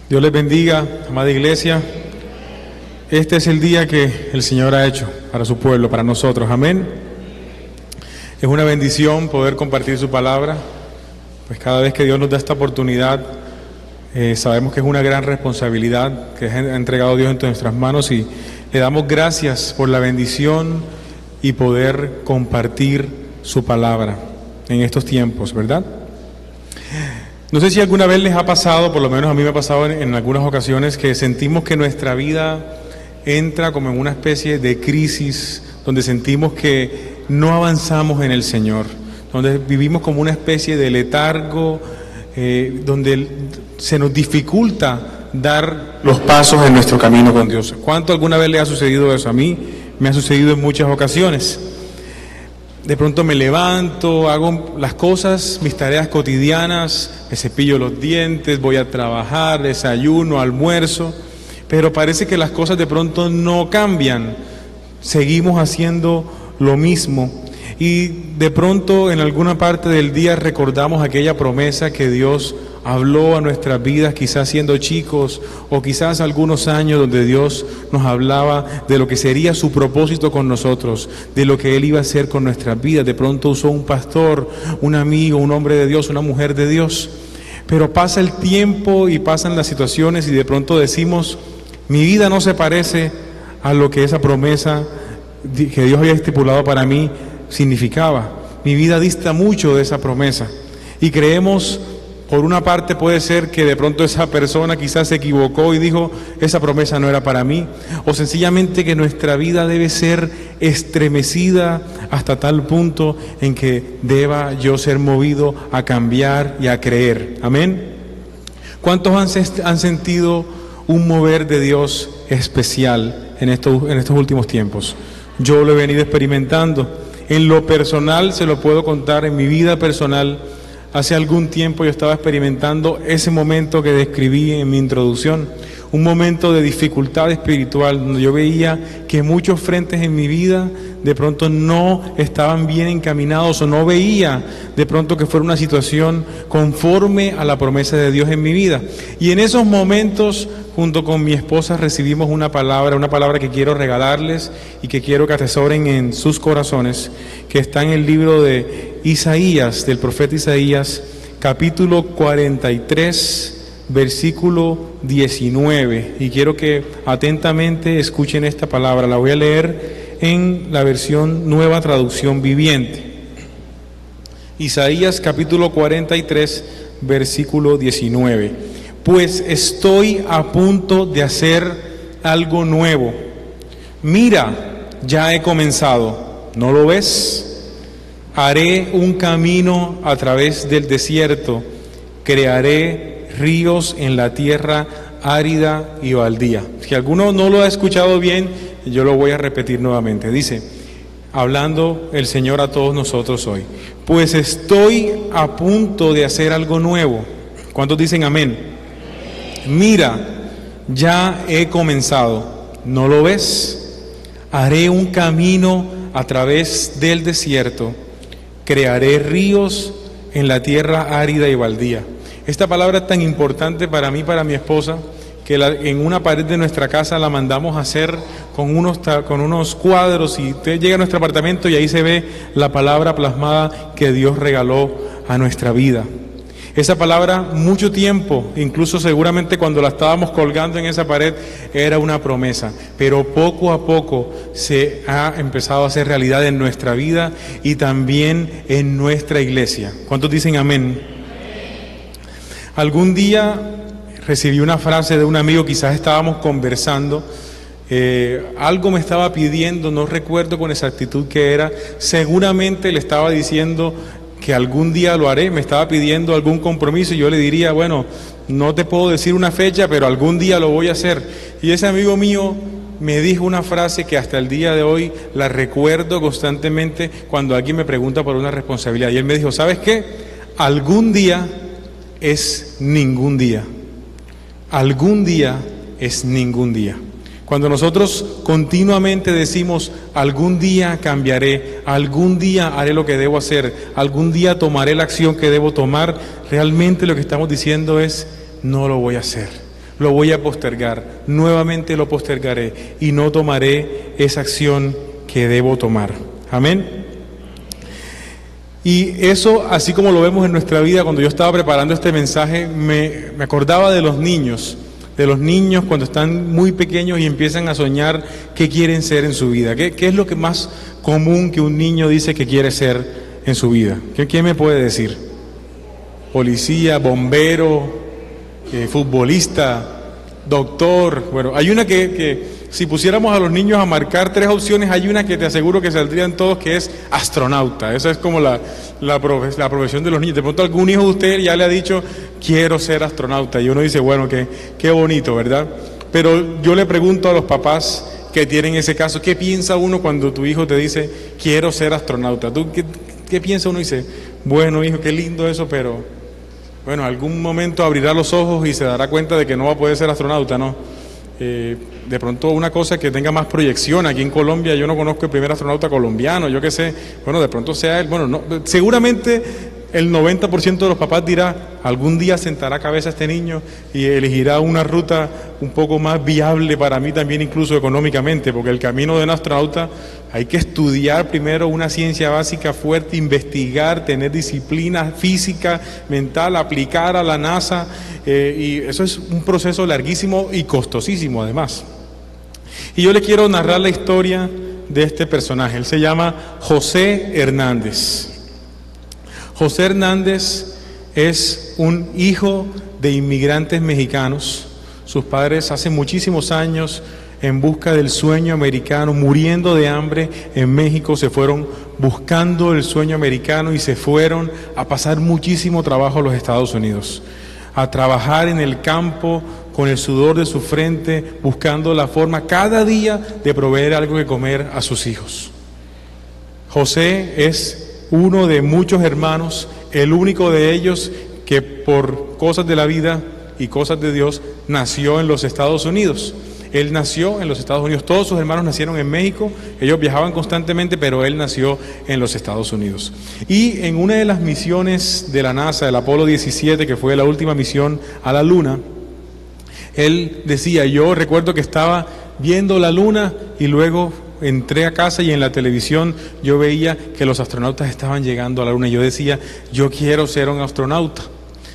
Dios les bendiga, amada iglesia. Este es el día que el Señor ha hecho para su pueblo, para nosotros. Amén. Es una bendición poder compartir su palabra, pues cada vez que Dios nos da esta oportunidad, sabemos que es una gran responsabilidad que ha entregado Dios entre nuestras manos y le damos gracias por la bendición y poder compartir su palabra en estos tiempos, ¿verdad? No sé si alguna vez les ha pasado, por lo menos a mí me ha pasado en algunas ocasiones, que sentimos que nuestra vida entra como en una especie de crisis, donde sentimos que no avanzamos en el Señor, donde vivimos como una especie de letargo, donde se nos dificulta dar los pasos en nuestro camino con Dios. ¿Cuánto alguna vez le ha sucedido eso? A mí me ha sucedido en muchas ocasiones. De pronto me levanto, hago las cosas, mis tareas cotidianas, me cepillo los dientes, voy a trabajar, desayuno, almuerzo, pero parece que las cosas de pronto no cambian, seguimos haciendo lo mismo y de pronto en alguna parte del día recordamos aquella promesa que Dios habló a nuestras vidas, quizás siendo chicos o quizás algunos años, donde Dios nos hablaba de lo que sería su propósito con nosotros, de lo que Él iba a hacer con nuestras vidas. De pronto usó un pastor, un amigo, un hombre de Dios, una mujer de Dios, pero pasa el tiempo y pasan las situaciones y de pronto decimos, mi vida no se parece a lo que esa promesa que Dios había estipulado para mí significaba. Mi vida dista mucho de esa promesa y creemos. Por una parte puede ser que de pronto esa persona quizás se equivocó y dijo, esa promesa no era para mí, o sencillamente que nuestra vida debe ser estremecida hasta tal punto en que deba yo ser movido a cambiar y a creer. Amén. ¿Cuántos han sentido un mover de Dios especial en estos últimos tiempos? Yo lo he venido experimentando. En lo personal se lo puedo contar, en mi vida personal. Hace algún tiempo yo estaba experimentando ese momento que describí en mi introducción, un momento de dificultad espiritual, donde yo veía que muchos frentes en mi vida de pronto no estaban bien encaminados o no veía de pronto que fuera una situación conforme a la promesa de Dios en mi vida. Y en esos momentos, junto con mi esposa, recibimos una palabra que quiero regalarles y que quiero que atesoren en sus corazones, que está en el libro de Isaías, del profeta Isaías, capítulo 43, versículo 19. Y quiero que atentamente escuchen esta palabra. La voy a leer en la versión Nueva Traducción Viviente. Isaías capítulo 43, versículo 19. Pues estoy a punto de hacer algo nuevo. Mira, ya he comenzado. ¿No lo ves? Haré un camino a través del desierto, crearé ríos en la tierra árida y baldía. Si alguno no lo ha escuchado bien, yo lo voy a repetir nuevamente. Dice, hablando el Señor a todos nosotros hoy, pues estoy a punto de hacer algo nuevo. ¿Cuántos dicen amén? Mira, ya he comenzado. ¿No lo ves? Haré un camino a través del desierto, crearé ríos en la tierra árida y baldía. Esta palabra es tan importante para mí, para mi esposa, que en una pared de nuestra casa la mandamos a hacer con unos cuadros, y usted llega a nuestro apartamento y ahí se ve la palabra plasmada que Dios regaló a nuestra vida. Esa palabra, mucho tiempo, incluso seguramente cuando la estábamos colgando en esa pared, era una promesa, pero poco a poco se ha empezado a hacer realidad en nuestra vida y también en nuestra iglesia. ¿Cuántos dicen amén? Algún día recibí una frase de un amigo, quizás estábamos conversando, algo me estaba pidiendo, no recuerdo con exactitud qué era, seguramente le estaba diciendo que algún día lo haré, me estaba pidiendo algún compromiso y yo le diría, bueno, no te puedo decir una fecha, pero algún día lo voy a hacer. Y ese amigo mío me dijo una frase que hasta el día de hoy la recuerdo constantemente cuando alguien me pregunta por una responsabilidad. Y él me dijo, ¿sabes qué? Algún día es ningún día. Algún día es ningún día. Cuando nosotros continuamente decimos, algún día cambiaré, algún día haré lo que debo hacer, algún día tomaré la acción que debo tomar, realmente lo que estamos diciendo es, no lo voy a hacer. lo voy a postergar, nuevamente lo postergaré y no tomaré esa acción que debo tomar. Amén. Y eso, así como lo vemos en nuestra vida, cuando yo estaba preparando este mensaje, me acordaba de los niños cuando están muy pequeños y empiezan a soñar qué quieren ser en su vida. ¿Qué es lo que más común que un niño dice que quiere ser en su vida? ¿Quién me puede decir? Policía, bombero, futbolista, doctor. Bueno, hay una que si pusiéramos a los niños a marcar 3 opciones, hay una que te aseguro que saldrían todos, que es astronauta. Esa es como la profesión de los niños. De pronto algún hijo de usted ya le ha dicho, quiero ser astronauta. Y uno dice, bueno, qué bonito, ¿verdad? Pero yo le pregunto a los papás que tienen ese caso, ¿qué piensa uno cuando tu hijo te dice, quiero ser astronauta? ¿Tú qué piensa uno? Y dice, bueno, hijo, qué lindo eso, pero bueno, algún momento abrirá los ojos y se dará cuenta de que no va a poder ser astronauta, ¿no? De pronto una cosa que tenga más proyección. Aquí en Colombia yo no conozco el primer astronauta colombiano, yo qué sé, bueno, de pronto sea él, bueno, no, seguramente el 90% de los papás dirá, algún día sentará cabeza este niño y elegirá una ruta un poco más viable para mí también, incluso económicamente, porque el camino de un astronauta hay que estudiar primero una ciencia básica fuerte, investigar, tener disciplina física, mental, aplicar a la NASA, y eso es un proceso larguísimo y costosísimo además. Y yo le quiero narrar la historia de este personaje. Él se llama José Hernández. José Hernández es un hijo de inmigrantes mexicanos. Sus padres hace muchísimos años, en busca del sueño americano, muriendo de hambre en México, se fueron buscando el sueño americano y se fueron a pasar muchísimo trabajo a los Estados Unidos, a trabajar en el campo con el sudor de su frente, buscando la forma cada día de proveer algo que comer a sus hijos. José es uno de muchos hermanos, el único de ellos que por cosas de la vida y cosas de Dios nació en los Estados Unidos. Él nació en los Estados Unidos, todos sus hermanos nacieron en México, ellos viajaban constantemente, pero él nació en los Estados Unidos. Y en una de las misiones de la NASA, el Apolo 17, que fue la última misión a la Luna, él decía, yo recuerdo que estaba viendo la Luna y luego entré a casa y en la televisión yo veía que los astronautas estaban llegando a la Luna y yo decía, yo quiero ser un astronauta.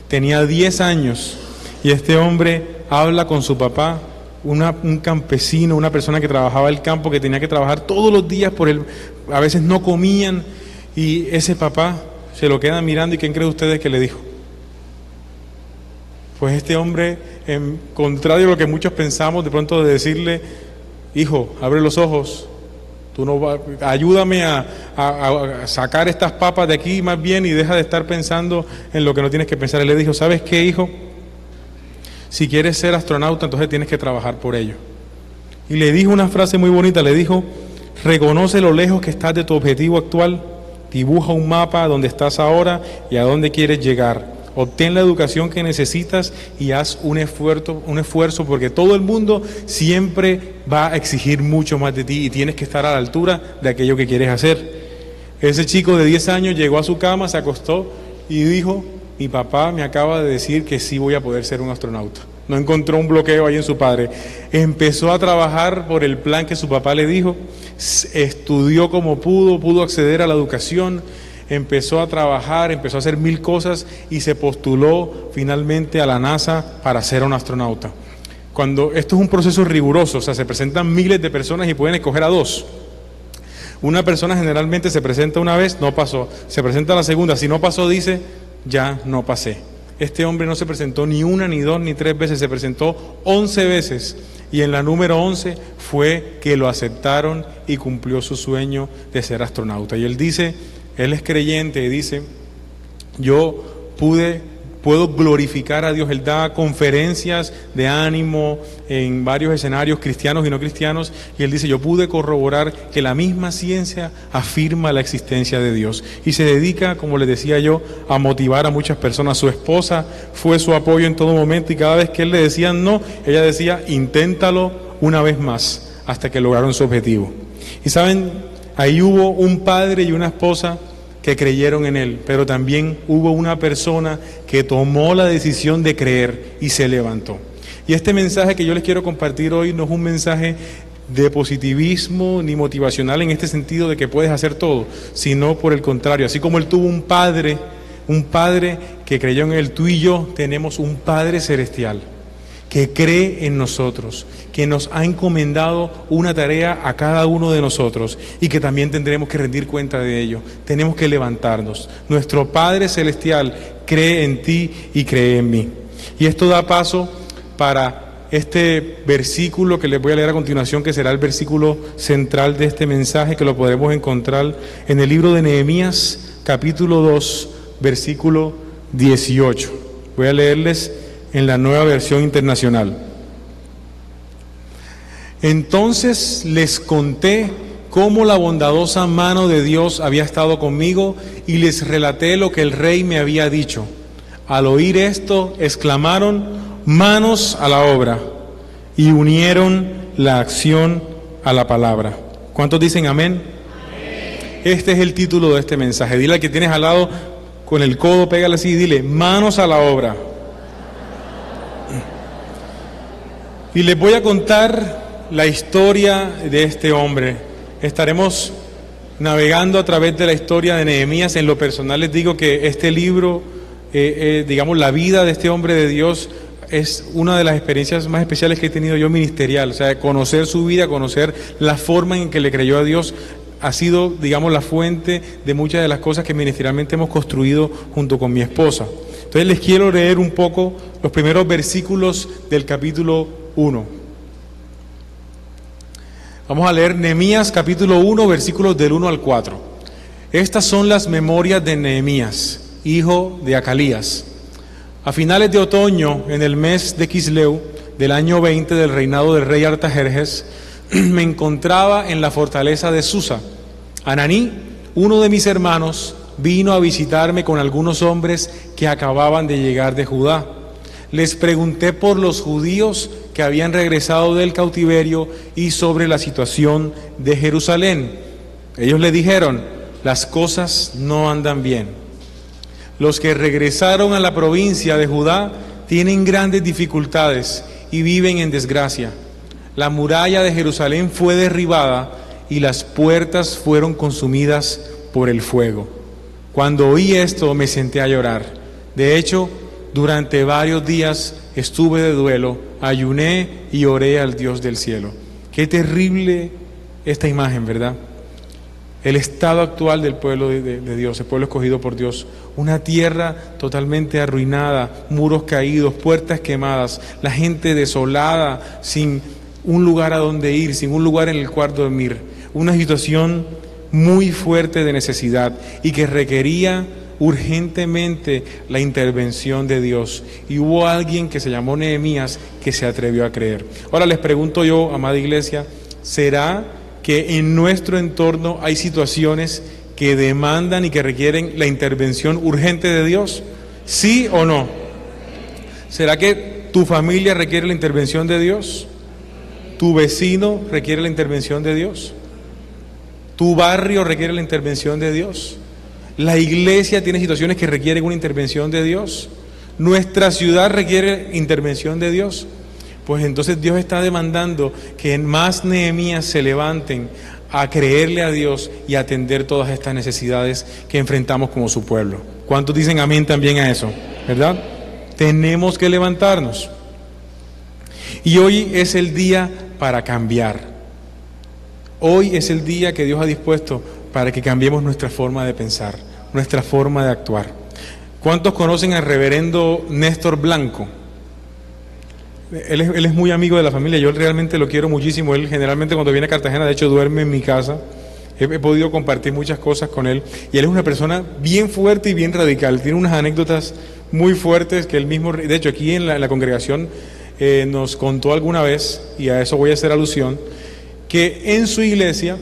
Tenía 10 años y este hombre habla con su papá, un campesino, una persona que trabajaba el campo, que tenía que trabajar todos los días a veces no comían, y ese papá se lo queda mirando y ¿quién cree ustedes que le dijo? Pues este hombre, en contrario a lo que muchos pensamos, de pronto de decirle, hijo, abre los ojos, ayúdame a sacar estas papas de aquí más bien y deja de estar pensando en lo que no tienes que pensar. Él le dijo, ¿sabes qué, hijo? Si quieres ser astronauta, entonces tienes que trabajar por ello. Y le dijo una frase muy bonita, le dijo, reconoce lo lejos que estás de tu objetivo actual, dibuja un mapa donde estás ahora y a dónde quieres llegar. Obtén la educación que necesitas y haz un esfuerzo porque todo el mundo siempre va a exigir mucho más de ti y tienes que estar a la altura de aquello que quieres hacer. Ese chico de 10 años llegó a su cama, se acostó y dijo, mi papá me acaba de decir que sí voy a poder ser un astronauta. No encontró un bloqueo ahí en su padre. Empezó a trabajar por el plan que su papá le dijo, estudió como pudo acceder a la educación, empezó a trabajar, empezó a hacer 1000 cosas y se postuló finalmente a la NASA para ser un astronauta. Esto es un proceso riguroso, o sea, se presentan miles de personas y pueden escoger a 2. Una persona generalmente se presenta una vez, no pasó, se presenta la segunda, si no pasó dice, ya no pasé. Este hombre no se presentó ni 1, ni 2, ni 3 veces, se presentó 11 veces y en la número 11 fue que lo aceptaron y cumplió su sueño de ser astronauta. Y él dice, él es creyente y dice, yo puedo glorificar a Dios. Él da conferencias de ánimo en varios escenarios cristianos y no cristianos y él dice, yo pude corroborar que la misma ciencia afirma la existencia de Dios y se dedica, como les decía yo, a motivar a muchas personas. Su esposa fue su apoyo en todo momento y cada vez que él le decía no, ella decía, inténtalo una vez más hasta que lograron su objetivo. Y saben, ahí hubo un padre y una esposa que creyeron en él, pero también hubo una persona que tomó la decisión de creer y se levantó. Y este mensaje que yo les quiero compartir hoy no es un mensaje de positivismo ni motivacional en este sentido de que puedes hacer todo, sino por el contrario, así como él tuvo un padre que creyó en él, tú y yo tenemos un Padre celestial que cree en nosotros, que nos ha encomendado una tarea a cada uno de nosotros y que también tendremos que rendir cuenta de ello. Tenemos que levantarnos. Nuestro Padre celestial cree en ti y cree en mí. Y esto da paso para este versículo que les voy a leer a continuación, que será el versículo central de este mensaje, que lo podremos encontrar en el libro de Nehemías, capítulo 2, versículo 18. Voy a leerles en la Nueva Versión Internacional. Entonces les conté cómo la bondadosa mano de Dios había estado conmigo y les relaté lo que el rey me había dicho. Al oír esto, exclamaron: manos a la obra, y unieron la acción a la palabra. ¿Cuántos dicen amén? Amén. Este es el título de este mensaje. Dile al que tienes al lado con el codo, pégale así y dile: manos a la obra. Y les voy a contar la historia de este hombre. Estaremos navegando a través de la historia de Nehemías. En lo personal les digo que este libro, digamos, la vida de este hombre de Dios, es una de las experiencias más especiales que he tenido yo ministerial. O sea, conocer su vida, conocer la forma en que le creyó a Dios, ha sido, digamos, la fuente de muchas de las cosas que ministerialmente hemos construido junto con mi esposa. Entonces les quiero leer un poco los primeros versículos del capítulo 1. Vamos a leer Nehemías capítulo 1, versículos del 1 al 4. Estas son las memorias de Nehemías, hijo de Acalías. A finales de otoño, en el mes de Quisleu, del año 20 del reinado del rey Artajerjes, me encontraba en la fortaleza de Susa. Ananí, uno de mis hermanos, vino a visitarme con algunos hombres que acababan de llegar de Judá. Les pregunté por los judíos que habían regresado del cautiverio y sobre la situación de Jerusalén. Ellos le dijeron: las cosas no andan bien. Los que regresaron a la provincia de Judá tienen grandes dificultades y viven en desgracia. La muralla de Jerusalén fue derribada y las puertas fueron consumidas por el fuego. Cuando oí esto me senté a llorar. De hecho, durante varios días estuve de duelo, ayuné y oré al Dios del cielo. Qué terrible esta imagen, ¿verdad? El estado actual del pueblo de Dios, el pueblo escogido por Dios. Una tierra totalmente arruinada, muros caídos, puertas quemadas, la gente desolada, sin un lugar a donde ir, sin un lugar en el cual dormir. Una situación muy fuerte de necesidad y que requería urgentemente la intervención de Dios. Y hubo alguien que se llamó Nehemías que se atrevió a creer. Ahora les pregunto yo, amada iglesia, ¿será que en nuestro entorno hay situaciones que demandan y que requieren la intervención urgente de Dios? ¿Sí o no? ¿Será que tu familia requiere la intervención de Dios? ¿Tu vecino requiere la intervención de Dios? ¿Tu barrio requiere la intervención de Dios? ¿La iglesia tiene situaciones que requieren una intervención de Dios? ¿Nuestra ciudad requiere intervención de Dios? Pues entonces Dios está demandando que más Nehemías se levanten a creerle a Dios y a atender todas estas necesidades que enfrentamos como su pueblo. ¿Cuántos dicen amén también a eso? ¿Verdad? Tenemos que levantarnos. Y hoy es el día para cambiar. Hoy es el día que Dios ha dispuesto para que cambiemos nuestra forma de pensar, nuestra forma de actuar. ¿Cuántos conocen al reverendo Néstor Blanco? Él es muy amigo de la familia, yo realmente lo quiero muchísimo. Él generalmente cuando viene a Cartagena, de hecho duerme en mi casa. He podido compartir muchas cosas con él. Y él es una persona bien fuerte y bien radical. Tiene unas anécdotas muy fuertes que él mismo, de hecho aquí en la congregación nos contó alguna vez, y a eso voy a hacer alusión, que en su iglesia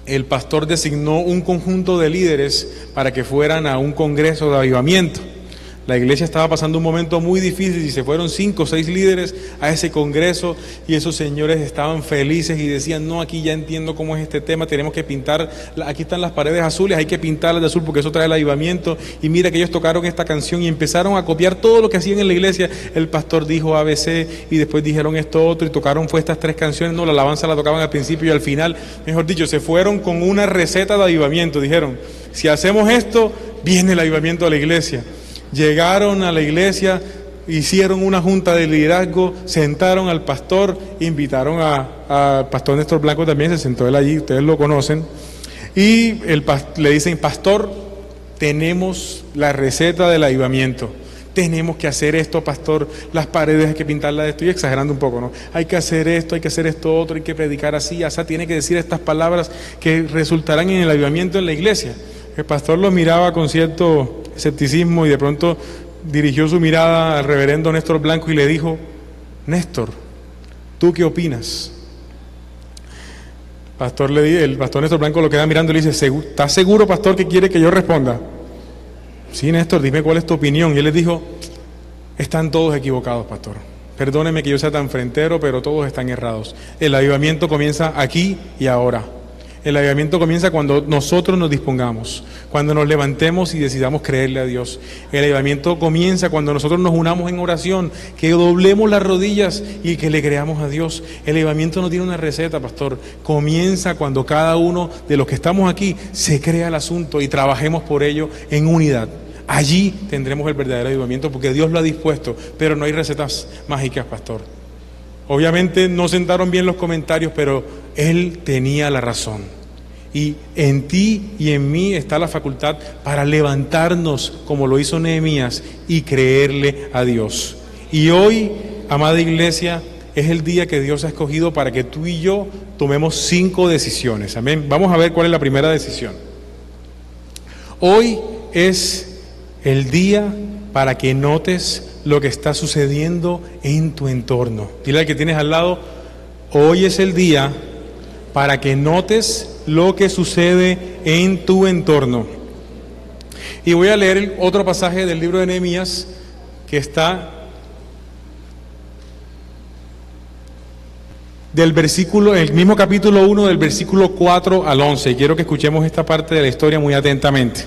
el pastor designó un conjunto de líderes para que fueran a un congreso de avivamiento. La iglesia estaba pasando un momento muy difícil y se fueron 5 o 6 líderes a ese congreso y esos señores estaban felices y decían, no, aquí ya entiendo cómo es este tema, tenemos que pintar, aquí están las paredes azules, hay que pintarlas de azul porque eso trae el avivamiento. Y mira que ellos tocaron esta canción y empezaron a copiar todo lo que hacían en la iglesia. El pastor dijo ABC y después dijeron esto otro y tocaron fue estas 3 canciones, no, la alabanza la tocaban al principio y al final, mejor dicho, se fueron con una receta de avivamiento. Dijeron, si hacemos esto, viene el avivamiento a la iglesia. Llegaron a la iglesia, hicieron una junta de liderazgo, sentaron al pastor, invitaron al pastor Néstor Blanco también, se sentó él allí, ustedes lo conocen, y le dicen, pastor, tenemos la receta del avivamiento, tenemos que hacer esto, pastor, las paredes hay que pintarlas, estoy exagerando un poco, ¿no? Hay que hacer esto otro, hay que predicar así, así, tiene que decir estas palabras que resultarán en el avivamiento en la iglesia. El pastor lo miraba con cierto escepticismo y de pronto dirigió su mirada al reverendo Néstor Blanco y le dijo, Néstor, ¿tú qué opinas? El pastor Néstor Blanco lo queda mirando y le dice, ¿estás seguro, pastor, que quiere que yo responda? Sí, Néstor, dime cuál es tu opinión. Y él les dijo, están todos equivocados, pastor. Perdóneme que yo sea tan frentero, pero todos están errados. El avivamiento comienza aquí y ahora. El avivamiento comienza cuando nosotros nos dispongamos, cuando nos levantemos y decidamos creerle a Dios. El avivamiento comienza cuando nosotros nos unamos en oración, que doblemos las rodillas y que le creamos a Dios. El avivamiento no tiene una receta, pastor. Comienza cuando cada uno de los que estamos aquí se crea el asunto y trabajemos por ello en unidad. Allí tendremos el verdadero avivamiento porque Dios lo ha dispuesto, pero no hay recetas mágicas, pastor. Obviamente no sentaron bien los comentarios, pero él tenía la razón. Y en ti y en mí está la facultad para levantarnos como lo hizo Nehemías y creerle a Dios. Y hoy, amada iglesia, es el día que Dios ha escogido para que tú y yo tomemos 5 decisiones. Amén. Vamos a ver cuál es la primera decisión. Hoy es el día para que notes lo que está sucediendo en tu entorno. Dile al que tienes al lado, hoy es el día para que notes lo que sucede en tu entorno. Y voy a leer otro pasaje del libro de Nehemías que está del versículo, el mismo capítulo 1 del versículo 4 al 11. Y quiero que escuchemos esta parte de la historia muy atentamente.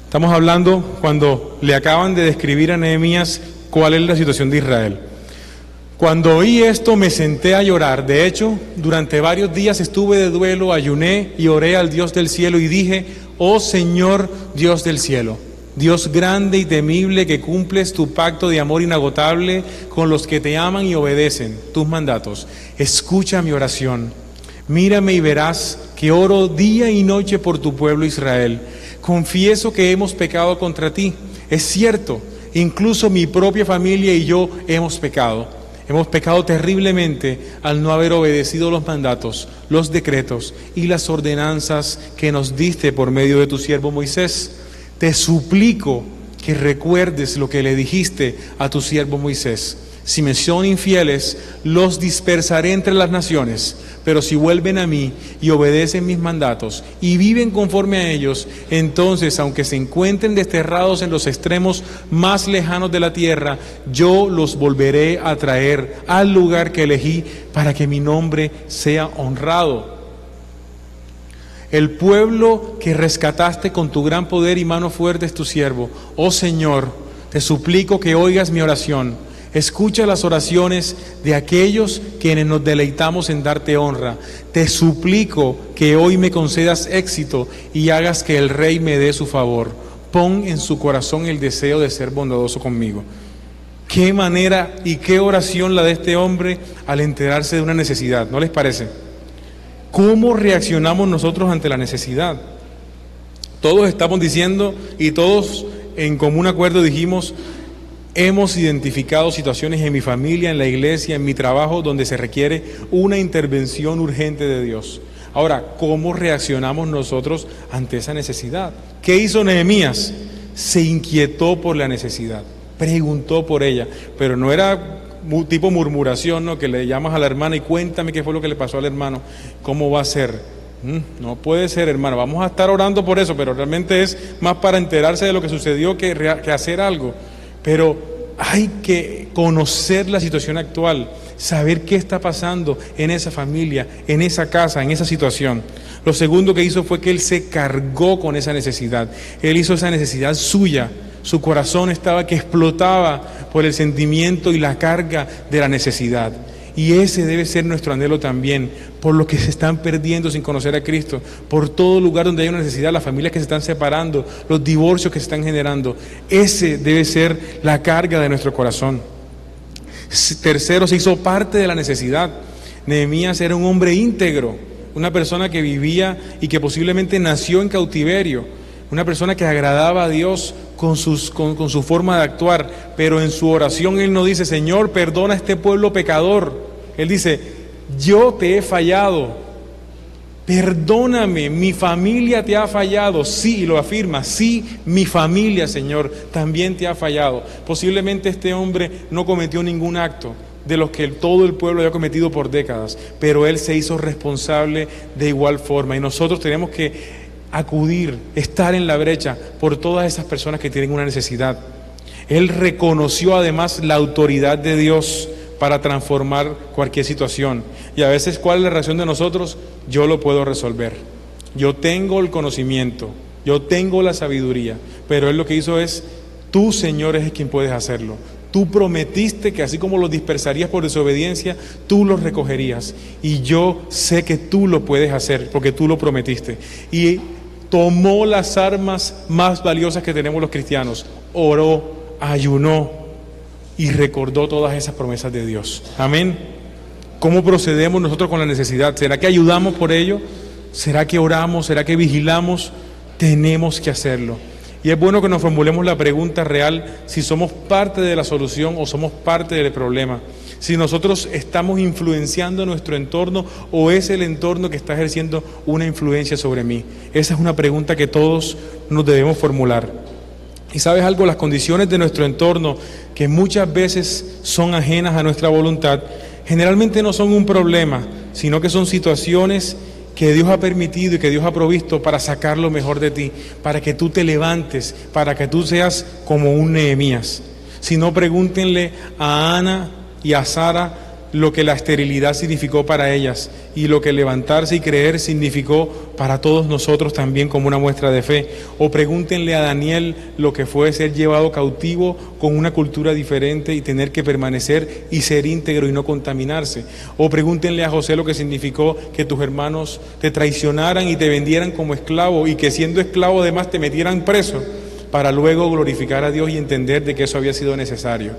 Estamos hablando cuando le acaban de describir a Nehemías cuál es la situación de Israel. Cuando oí esto me senté a llorar. De hecho, durante varios días estuve de duelo, ayuné y oré al Dios del cielo y dije, oh Señor Dios del cielo, Dios grande y temible que cumples tu pacto de amor inagotable con los que te aman y obedecen tus mandatos. Escucha mi oración. Mírame y verás que oro día y noche por tu pueblo Israel. Confieso que hemos pecado contra ti. Es cierto, incluso mi propia familia y yo hemos pecado. Hemos pecado terriblemente al no haber obedecido los mandatos, los decretos y las ordenanzas que nos diste por medio de tu siervo Moisés. Te suplico que recuerdes lo que le dijiste a tu siervo Moisés. Si me son infieles, los dispersaré entre las naciones, pero si vuelven a mí y obedecen mis mandatos y viven conforme a ellos, entonces, aunque se encuentren desterrados en los extremos más lejanos de la tierra, yo los volveré a traer al lugar que elegí para que mi nombre sea honrado. El pueblo que rescataste con tu gran poder y mano fuerte es tu siervo. Oh Señor, te suplico que oigas mi oración. Escucha las oraciones de aquellos quienes nos deleitamos en darte honra. Te suplico que hoy me concedas éxito y hagas que el rey me dé su favor. Pon en su corazón el deseo de ser bondadoso conmigo. Qué manera y qué oración la de este hombre al enterarse de una necesidad, ¿no les parece? ¿Cómo reaccionamos nosotros ante la necesidad? Todos estamos diciendo y todos en común acuerdo dijimos, hemos identificado situaciones en mi familia, en la iglesia, en mi trabajo, donde se requiere una intervención urgente de Dios. Ahora, ¿cómo reaccionamos nosotros ante esa necesidad? ¿Qué hizo Nehemías? Se inquietó por la necesidad, preguntó por ella, pero no era tipo murmuración, ¿no? Que le llamas a la hermana y cuéntame qué fue lo que le pasó al hermano, ¿cómo va a ser? No puede ser, hermano, vamos a estar orando por eso, pero realmente es más para enterarse de lo que sucedió que hacer algo. pero hay que conocer la situación actual, saber qué está pasando en esa familia, en esa casa, en esa situación. Lo segundo que hizo fue que él se cargó con esa necesidad. Él hizo esa necesidad suya. Su corazón estaba que explotaba por el sentimiento y la carga de la necesidad. Y ese debe ser nuestro anhelo también, por los que se están perdiendo sin conocer a Cristo, por todo lugar donde hay una necesidad, las familias que se están separando, los divorcios que se están generando. Ese debe ser la carga de nuestro corazón. Tercero, se hizo parte de la necesidad. Nehemías era un hombre íntegro, una persona que vivía y que posiblemente nació en cautiverio, una persona que agradaba a Dios con su forma de actuar, pero en su oración él no dice: Señor, perdona a este pueblo pecador. Él dice: yo te he fallado, perdóname, mi familia te ha fallado. Sí, y lo afirma: sí, mi familia, Señor, también te ha fallado. Posiblemente este hombre no cometió ningún acto de los que todo el pueblo había cometido por décadas, pero él se hizo responsable de igual forma, y nosotros tenemos que acudir, estar en la brecha por todas esas personas que tienen una necesidad. Él reconoció además la autoridad de Dios para transformar cualquier situación. Y a veces, ¿cuál es la reacción de nosotros? Yo lo puedo resolver, yo tengo el conocimiento, yo tengo la sabiduría. Pero él lo que hizo es: tú, Señor, es quien puedes hacerlo. Tú prometiste que así como los dispersarías por desobediencia, tú los recogerías. Y yo sé que tú lo puedes hacer, porque tú lo prometiste. Y tomó las armas más valiosas que tenemos los cristianos: oró, ayunó y recordó todas esas promesas de Dios. Amén. ¿Cómo procedemos nosotros con la necesidad? ¿Será que ayudamos por ello? ¿Será que oramos? ¿Será que vigilamos? Tenemos que hacerlo. Y es bueno que nos formulemos la pregunta real: si somos parte de la solución o somos parte del problema. Si nosotros estamos influenciando nuestro entorno o es el entorno que está ejerciendo una influencia sobre mí. Esa es una pregunta que todos nos debemos formular. Y ¿sabes algo? Las condiciones de nuestro entorno, que muchas veces son ajenas a nuestra voluntad, generalmente no son un problema, sino que son situaciones que Dios ha permitido y que Dios ha provisto para sacar lo mejor de ti, para que tú te levantes, para que tú seas como un Nehemías. Si no, pregúntenle a Ana y a Sara lo que la esterilidad significó para ellas y lo que levantarse y creer significó para todos nosotros también como una muestra de fe. O pregúntenle a Daniel lo que fue ser llevado cautivo con una cultura diferente y tener que permanecer y ser íntegro y no contaminarse. O pregúntenle a José lo que significó que tus hermanos te traicionaran y te vendieran como esclavo, y que siendo esclavo además te metieran preso, para luego glorificar a Dios y entender de que eso había sido necesario.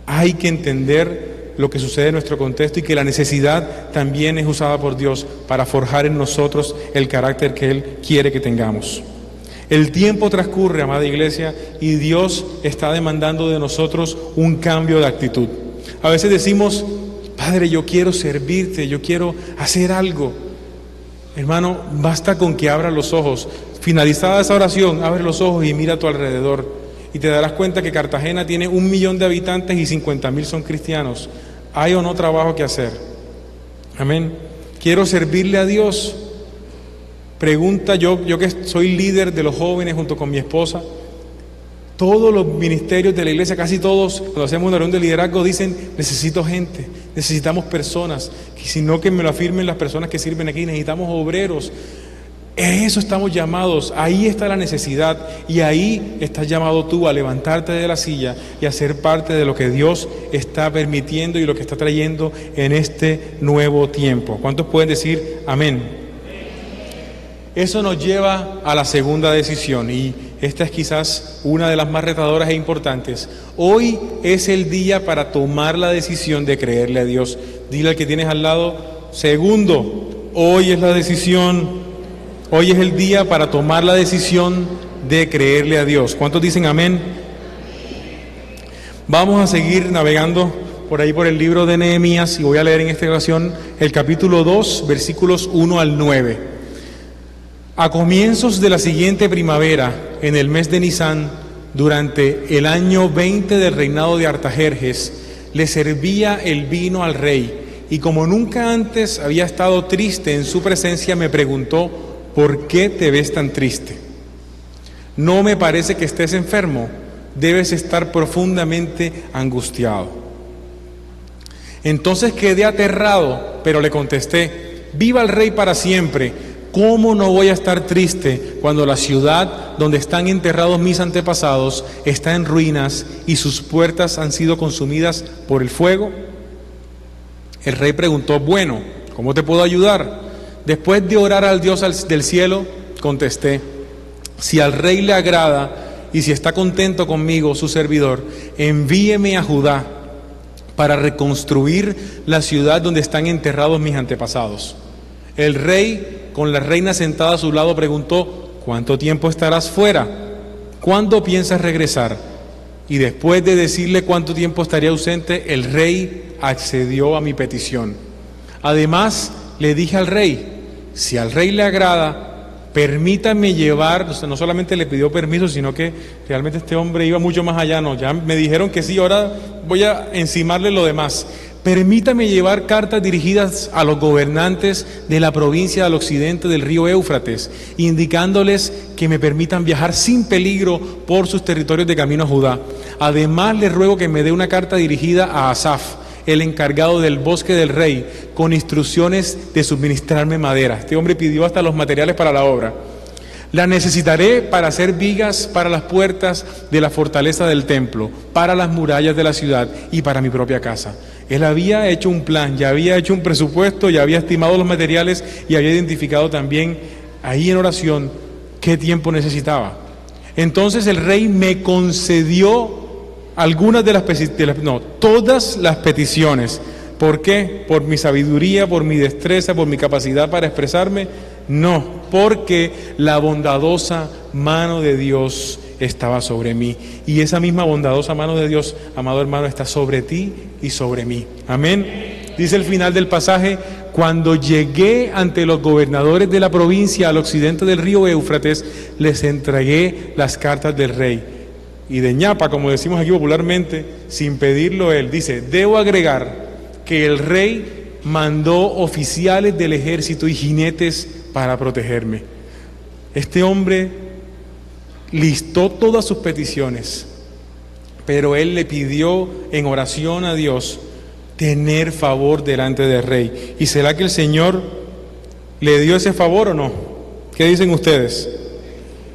Hay que entender lo que sucede en nuestro contexto y que la necesidad también es usada por Dios para forjar en nosotros el carácter que Él quiere que tengamos. El tiempo transcurre, amada iglesia, y Dios está demandando de nosotros un cambio de actitud. A veces decimos: Padre, yo quiero servirte, yo quiero hacer algo. Hermano, basta con que abra los ojos. Finalizada esa oración, abre los ojos y mira a tu alrededor. Y te darás cuenta que Cartagena tiene 1 millón de habitantes y 50.000 son cristianos. ¿Hay o no trabajo que hacer? Amén. ¿Quiero servirle a Dios? Pregunta yo que soy líder de los jóvenes junto con mi esposa. Todos los ministerios de la iglesia, casi todos, cuando hacemos una reunión de liderazgo, dicen: necesito gente, necesitamos personas. Y si no, que me lo afirmen las personas que sirven aquí, necesitamos obreros. A eso estamos llamados, ahí está la necesidad, y ahí estás llamado tú a levantarte de la silla y a ser parte de lo que Dios está permitiendo y lo que está trayendo en este nuevo tiempo. ¿Cuántos pueden decir amén? Eso nos lleva a la segunda decisión, y esta es quizás una de las más retadoras e importantes. Hoy es el día para tomar la decisión de creerle a Dios. Dile al que tienes al lado: segundo, hoy es la decisión. Hoy es el día para tomar la decisión de creerle a Dios. ¿Cuántos dicen amén? Vamos a seguir navegando por ahí por el libro de Nehemías, y voy a leer en esta ocasión el capítulo 2, versículos 1 al 9. A comienzos de la siguiente primavera, en el mes de Nisán, durante el año 20 del reinado de Artajerjes, le servía el vino al rey, y como nunca antes había estado triste en su presencia, me preguntó: ¿por qué te ves tan triste? ¿No me parece que estés enfermo? debes estar profundamente angustiado. Entonces quedé aterrado, pero le contesté: viva el Rey para siempre. ¿Cómo no voy a estar triste cuando la ciudad donde están enterrados mis antepasados está en ruinas y sus puertas han sido consumidas por el fuego? El rey preguntó: bueno, ¿cómo te puedo ayudar? Después de orar al Dios del cielo, contesté: si al rey le agrada y si está contento conmigo, su servidor, envíeme a Judá para reconstruir la ciudad donde están enterrados mis antepasados. El rey, con la reina sentada a su lado, preguntó: ¿cuánto tiempo estarás fuera? ¿Cuándo piensas regresar? Y después de decirle cuánto tiempo estaría ausente, el rey accedió a mi petición. Además, le dije al rey: si al rey le agrada, permítame llevar. O sea, no solamente le pidió permiso, sino que realmente este hombre iba mucho más allá. No, ya me dijeron que sí, ahora voy a encimarle lo demás. Permítame llevar cartas dirigidas a los gobernantes de la provincia al occidente del río Éufrates, indicándoles que me permitan viajar sin peligro por sus territorios de camino a Judá. Además, les ruego que me dé una carta dirigida a Asaf, el encargado del bosque del rey, con instrucciones de suministrarme madera. Este hombre pidió hasta los materiales para la obra. La necesitaré para hacer vigas para las puertas de la fortaleza del templo, para las murallas de la ciudad y para mi propia casa. Él había hecho un plan, ya había hecho un presupuesto, ya había estimado los materiales y había identificado también ahí en oración qué tiempo necesitaba. Entonces el rey me concedió todas las peticiones. ¿Por qué? ¿Por mi sabiduría, por mi destreza, por mi capacidad para expresarme? No, porque la bondadosa mano de Dios estaba sobre mí. Y esa misma bondadosa mano de Dios, amado hermano, está sobre ti y sobre mí. Amén. Dice el final del pasaje: cuando llegué ante los gobernadores de la provincia al occidente del río Éufrates, les entregué las cartas del rey. Y de ñapa, como decimos aquí popularmente, sin pedirlo él, dice: debo agregar que el rey mandó oficiales del ejército y jinetes para protegerme. Este hombre listó todas sus peticiones, pero él le pidió en oración a Dios tener favor delante del rey. ¿Y será que el Señor le dio ese favor o no? ¿Qué dicen ustedes?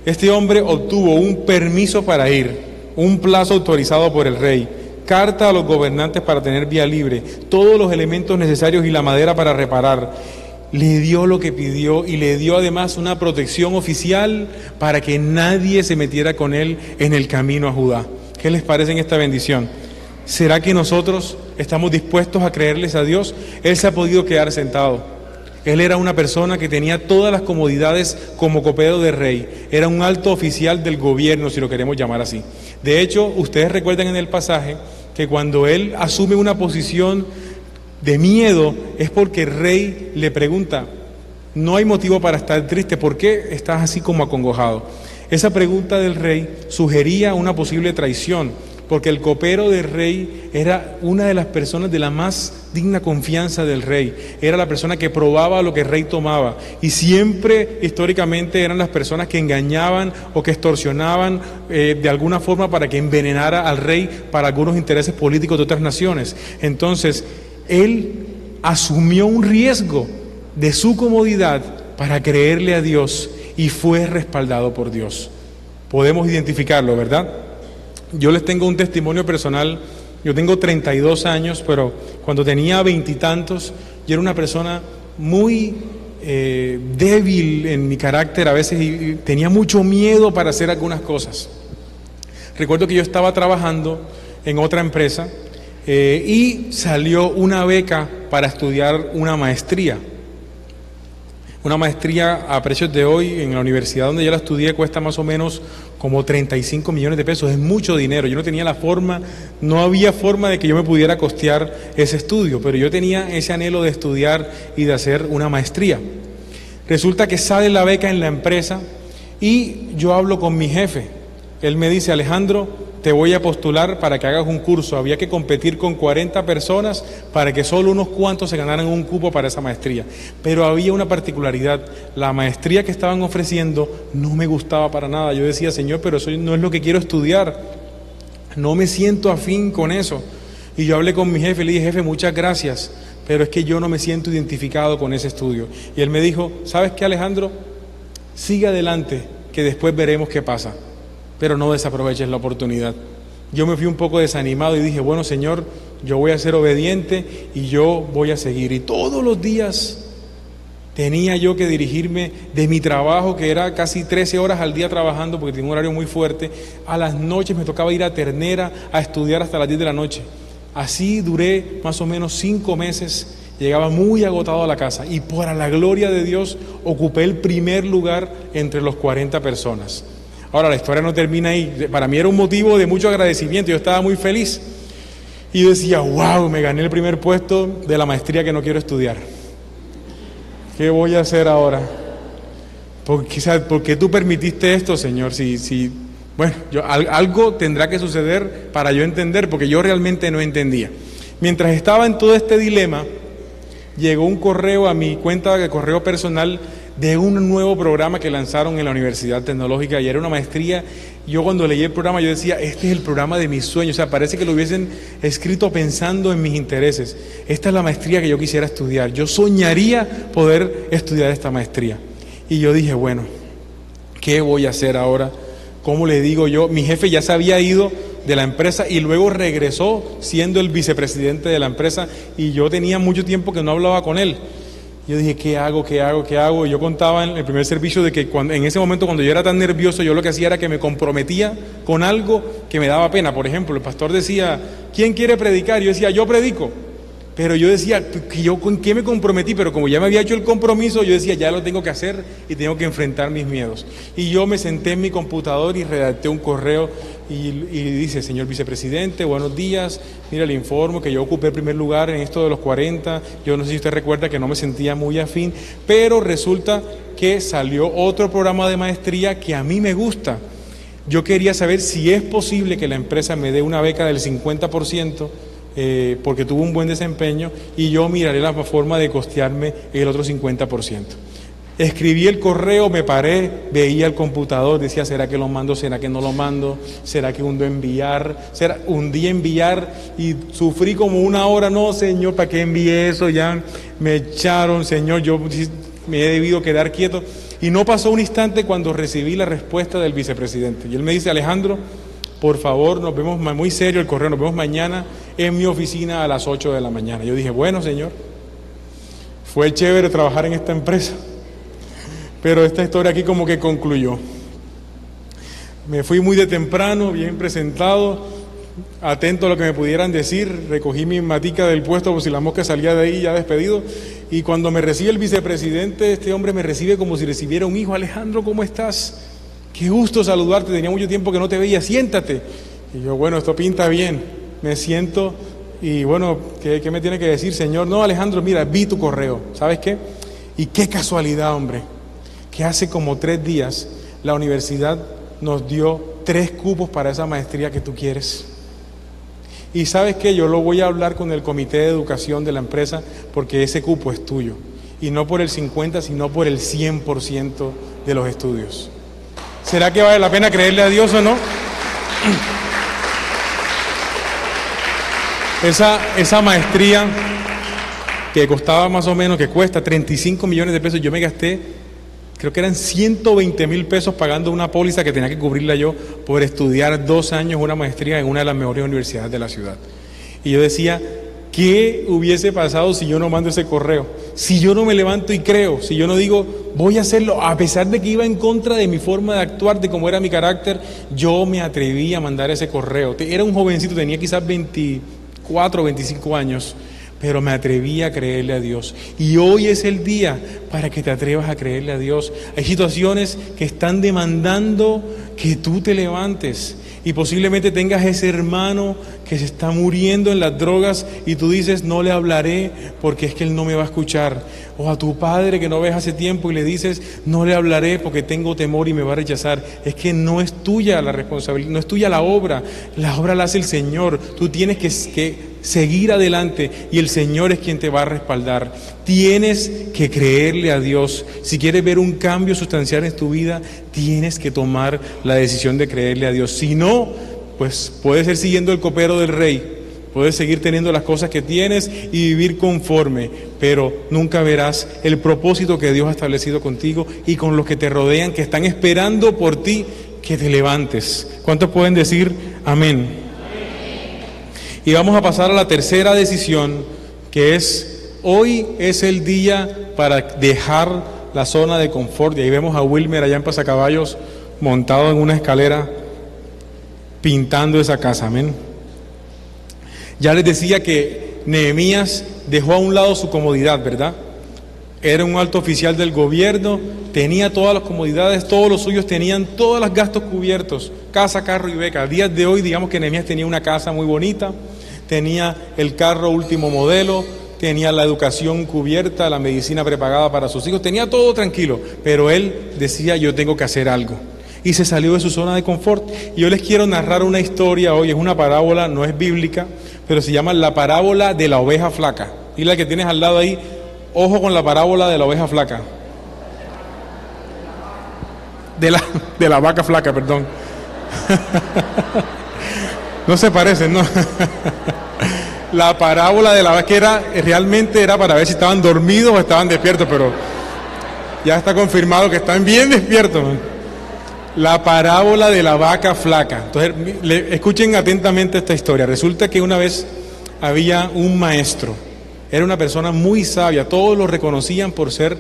Este hombre obtuvo un permiso para ir, un plazo autorizado por el rey, carta a los gobernantes para tener vía libre, todos los elementos necesarios y la madera para reparar. Le dio lo que pidió y le dio además una protección oficial para que nadie se metiera con él en el camino a Judá. ¿Qué les parece en esta bendición? ¿Será que nosotros estamos dispuestos a creerles a Dios? Él se ha podido quedar sentado. Él era una persona que tenía todas las comodidades como copero de rey. Era un alto oficial del gobierno, si lo queremos llamar así. De hecho, ustedes recuerdan en el pasaje que cuando él asume una posición de miedo es porque el rey le pregunta: no hay motivo para estar triste, ¿por qué estás así como acongojado? Esa pregunta del rey sugería una posible traición, porque el copero del rey era una de las personas de la más digna confianza del rey. Era la persona que probaba lo que el rey tomaba, y siempre históricamente eran las personas que engañaban o que extorsionaban de alguna forma para que envenenara al rey para algunos intereses políticos de otras naciones. Entonces él asumió un riesgo de su comodidad para creerle a Dios y fue respaldado por Dios. Podemos identificarlo, ¿verdad? Yo les tengo un testimonio personal. Yo tengo 32 años, pero cuando tenía 20 y tantos, yo era una persona muy débil en mi carácter a veces y tenía mucho miedo para hacer algunas cosas. Recuerdo que yo estaba trabajando en otra empresa y salió una beca para estudiar una maestría. Una maestría a precios de hoy en la universidad donde yo la estudié cuesta más o menos como 35 millones de pesos. Es mucho dinero. Yo no tenía no había forma de que yo me pudiera costear ese estudio, pero yo tenía ese anhelo de estudiar y de hacer una maestría. Resulta que sale la beca en la empresa y yo hablo con mi jefe. Él me dice: Alejandro, te voy a postular para que hagas un curso. Había que competir con 40 personas para que solo unos cuantos se ganaran un cupo para esa maestría. Pero había una particularidad: la maestría que estaban ofreciendo no me gustaba para nada. Yo decía: Señor, pero eso no es lo que quiero estudiar. no me siento afín con eso. Y yo hablé con mi jefe y le dije, jefe, muchas gracias, pero es que yo no me siento identificado con ese estudio. Y él me dijo, ¿sabes qué, Alejandro? Sigue adelante, que después veremos qué pasa, pero no desaproveches la oportunidad. Yo me fui un poco desanimado y dije, bueno, Señor, yo voy a ser obediente y yo voy a seguir. Y todos los días tenía yo que dirigirme de mi trabajo, que era casi 13 horas al día trabajando, porque tenía un horario muy fuerte. A las noches me tocaba ir a Ternera a estudiar hasta las 10 de la noche. Así duré más o menos 5 meses. Llegaba muy agotado a la casa y por la gloria de Dios ocupé el primer lugar entre los 40 personas. Ahora, la historia no termina ahí. Para mí era un motivo de mucho agradecimiento. Yo estaba muy feliz. Y decía, wow, me gané el primer puesto de la maestría que no quiero estudiar. ¿Qué voy a hacer ahora? ¿Por qué tú permitiste esto, Señor? Bueno, algo tendrá que suceder para yo entender, porque yo realmente no entendía. Mientras estaba en todo este dilema, llegó un correo a mi cuenta de correo personal de un nuevo programa que lanzaron en la Universidad Tecnológica y era una maestría. Yo cuando leí el programa yo decía, este es el programa de mis sueños, o sea, parece que lo hubiesen escrito pensando en mis intereses. Esta es la maestría que yo quisiera estudiar, yo soñaría poder estudiar esta maestría. Y yo dije, bueno, ¿qué voy a hacer ahora? ¿Cómo le digo yo? Mi jefe ya se había ido de la empresa y luego regresó siendo el vicepresidente de la empresa y yo tenía mucho tiempo que no hablaba con él. Yo dije, ¿qué hago? Y yo contaba en el primer servicio de que en ese momento cuando yo era tan nervioso, yo lo que hacía era que me comprometía con algo que me daba pena. Por ejemplo, el pastor decía, ¿quién quiere predicar? Yo decía, yo predico. Pero yo decía, ¿con qué me comprometí? Pero como ya me había hecho el compromiso, yo decía, ya lo tengo que hacer y tengo que enfrentar mis miedos. Y yo me senté en mi computador y redacté un correo y dice, señor vicepresidente, buenos días, mira, le informo que yo ocupé el primer lugar en esto de los 40, yo no sé si usted recuerda que no me sentía muy afín, pero resulta que salió otro programa de maestría que a mí me gusta. Yo quería saber si es posible que la empresa me dé una beca del 50%, porque tuvo un buen desempeño y yo miraré la forma de costearme el otro 50%. Escribí el correo, me paré, veía el computador, decía, ¿será que lo mando? ¿Será que no lo mando? ¿Será que hundí enviar? Hundí enviar y sufrí como una hora, no, Señor, ¿para qué envié eso? Ya me echaron, Señor, yo me he debido quedar quieto. Y no pasó un instante cuando recibí la respuesta del vicepresidente. Y él me dice, Alejandro, por favor, nos vemos, muy serio el correo, nos vemos mañana en mi oficina a las 8 de la mañana. Yo dije, bueno, Señor, fue chévere trabajar en esta empresa, pero esta historia aquí como que concluyó. Me fui muy de temprano, bien presentado, atento a lo que me pudieran decir, recogí mi matica del puesto por si la mosca salía de ahí ya despedido, y cuando me recibe el vicepresidente, este hombre me recibe como si recibiera un hijo. Alejandro, ¿cómo estás? Qué gusto saludarte, tenía mucho tiempo que no te veía, siéntate. Y yo, bueno, esto pinta bien, me siento y bueno, ¿qué me tiene que decir, Señor? No, Alejandro, mira, vi tu correo, ¿sabes qué? Y qué casualidad, hombre, que hace como 3 días la universidad nos dio 3 cupos para esa maestría que tú quieres. Y ¿sabes qué? Yo lo voy a hablar con el comité de educación de la empresa porque ese cupo es tuyo. Y no por el 50, sino por el 100% de los estudios. ¿Será que vale la pena creerle a Dios o no? Esa maestría que costaba más o menos, que cuesta 35 millones de pesos, yo me gasté, creo que eran 120,000 pesos pagando una póliza que tenía que cubrirla yo por estudiar 2 años una maestría en una de las mejores universidades de la ciudad. Y yo decía, ¿qué hubiese pasado si yo no mando ese correo? Si yo no me levanto y creo, si yo no digo, voy a hacerlo, a pesar de que iba en contra de mi forma de actuar, de cómo era mi carácter, yo me atreví a mandar ese correo. Era un jovencito, tenía quizás 24 o 25 años, pero me atreví a creerle a Dios. Y hoy es el día para que te atrevas a creerle a Dios. Hay situaciones que están demandando que tú te levantes. Y posiblemente tengas ese hermano que se está muriendo en las drogas y tú dices, no le hablaré porque es que él no me va a escuchar. O a tu padre que no ves hace tiempo y le dices, no le hablaré porque tengo temor y me va a rechazar. Es que no es tuya la responsabilidad, no es tuya la obra la hace el Señor. Tú tienes que seguir adelante y el Señor es quien te va a respaldar. Tienes que creerle a Dios. Si quieres ver un cambio sustancial en tu vida, tienes que tomar la decisión de creerle a Dios. Si no, pues puedes ir siguiendo el copero del rey, puedes seguir teniendo las cosas que tienes y vivir conforme, pero nunca verás el propósito que Dios ha establecido contigo y con los que te rodean, que están esperando por ti que te levantes. ¿Cuántos pueden decir amén? Y vamos a pasar a la tercera decisión, que es: hoy es el día para dejar la zona de confort. Y ahí vemos a Wilmer allá en Pasacaballos montado en una escalera pintando esa casa, amén. Ya les decía que Nehemías dejó a un lado su comodidad, ¿verdad? Era un alto oficial del gobierno, tenía todas las comodidades, todos los suyos tenían todos los gastos cubiertos, casa, carro y beca. A días de hoy, digamos que Nehemías tenía una casa muy bonita, tenía el carro último modelo, tenía la educación cubierta, la medicina prepagada para sus hijos, tenía todo tranquilo, pero él decía: yo tengo que hacer algo. Y se salió de su zona de confort. Y yo les quiero narrar una historia hoy, es una parábola, no es bíblica, pero se llama la parábola de la oveja flaca. Y la que tienes al lado ahí, ojo con la parábola de la oveja flaca. De la vaca flaca, perdón. No se parecen, ¿no? La parábola de la vaca, que realmente era para ver si estaban dormidos o estaban despiertos, pero ya está confirmado que están bien despiertos, man. La parábola de la vaca flaca. Entonces, escuchen atentamente esta historia. Resulta que una vez había un maestro. Era una persona muy sabia. Todos lo reconocían por ser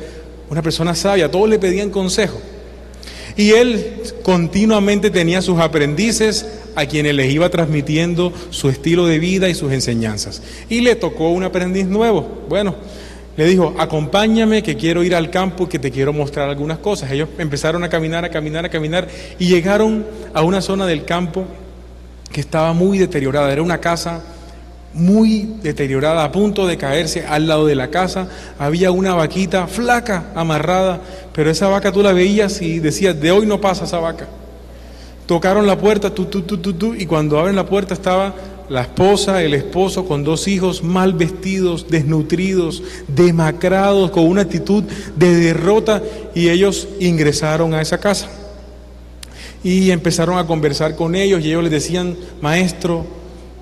una persona sabia. Todos le pedían consejo. Y él continuamente tenía sus aprendices a quienes les iba transmitiendo su estilo de vida y sus enseñanzas. Y le tocó un aprendiz nuevo. Bueno, le dijo: acompáñame, que quiero ir al campo, que te quiero mostrar algunas cosas. Ellos empezaron a caminar y llegaron a una zona del campo que estaba muy deteriorada. Era una casa muy deteriorada, a punto de caerse. Al lado de la casa había una vaquita flaca, amarrada, pero esa vaca tú la veías y decías: de hoy no pasa esa vaca. Tocaron la puerta, y cuando abren la puerta estaba la esposa, el esposo con 2 hijos mal vestidos, desnutridos, demacrados, con una actitud de derrota, y ellos ingresaron a esa casa y empezaron a conversar con ellos, y ellos les decían: maestro,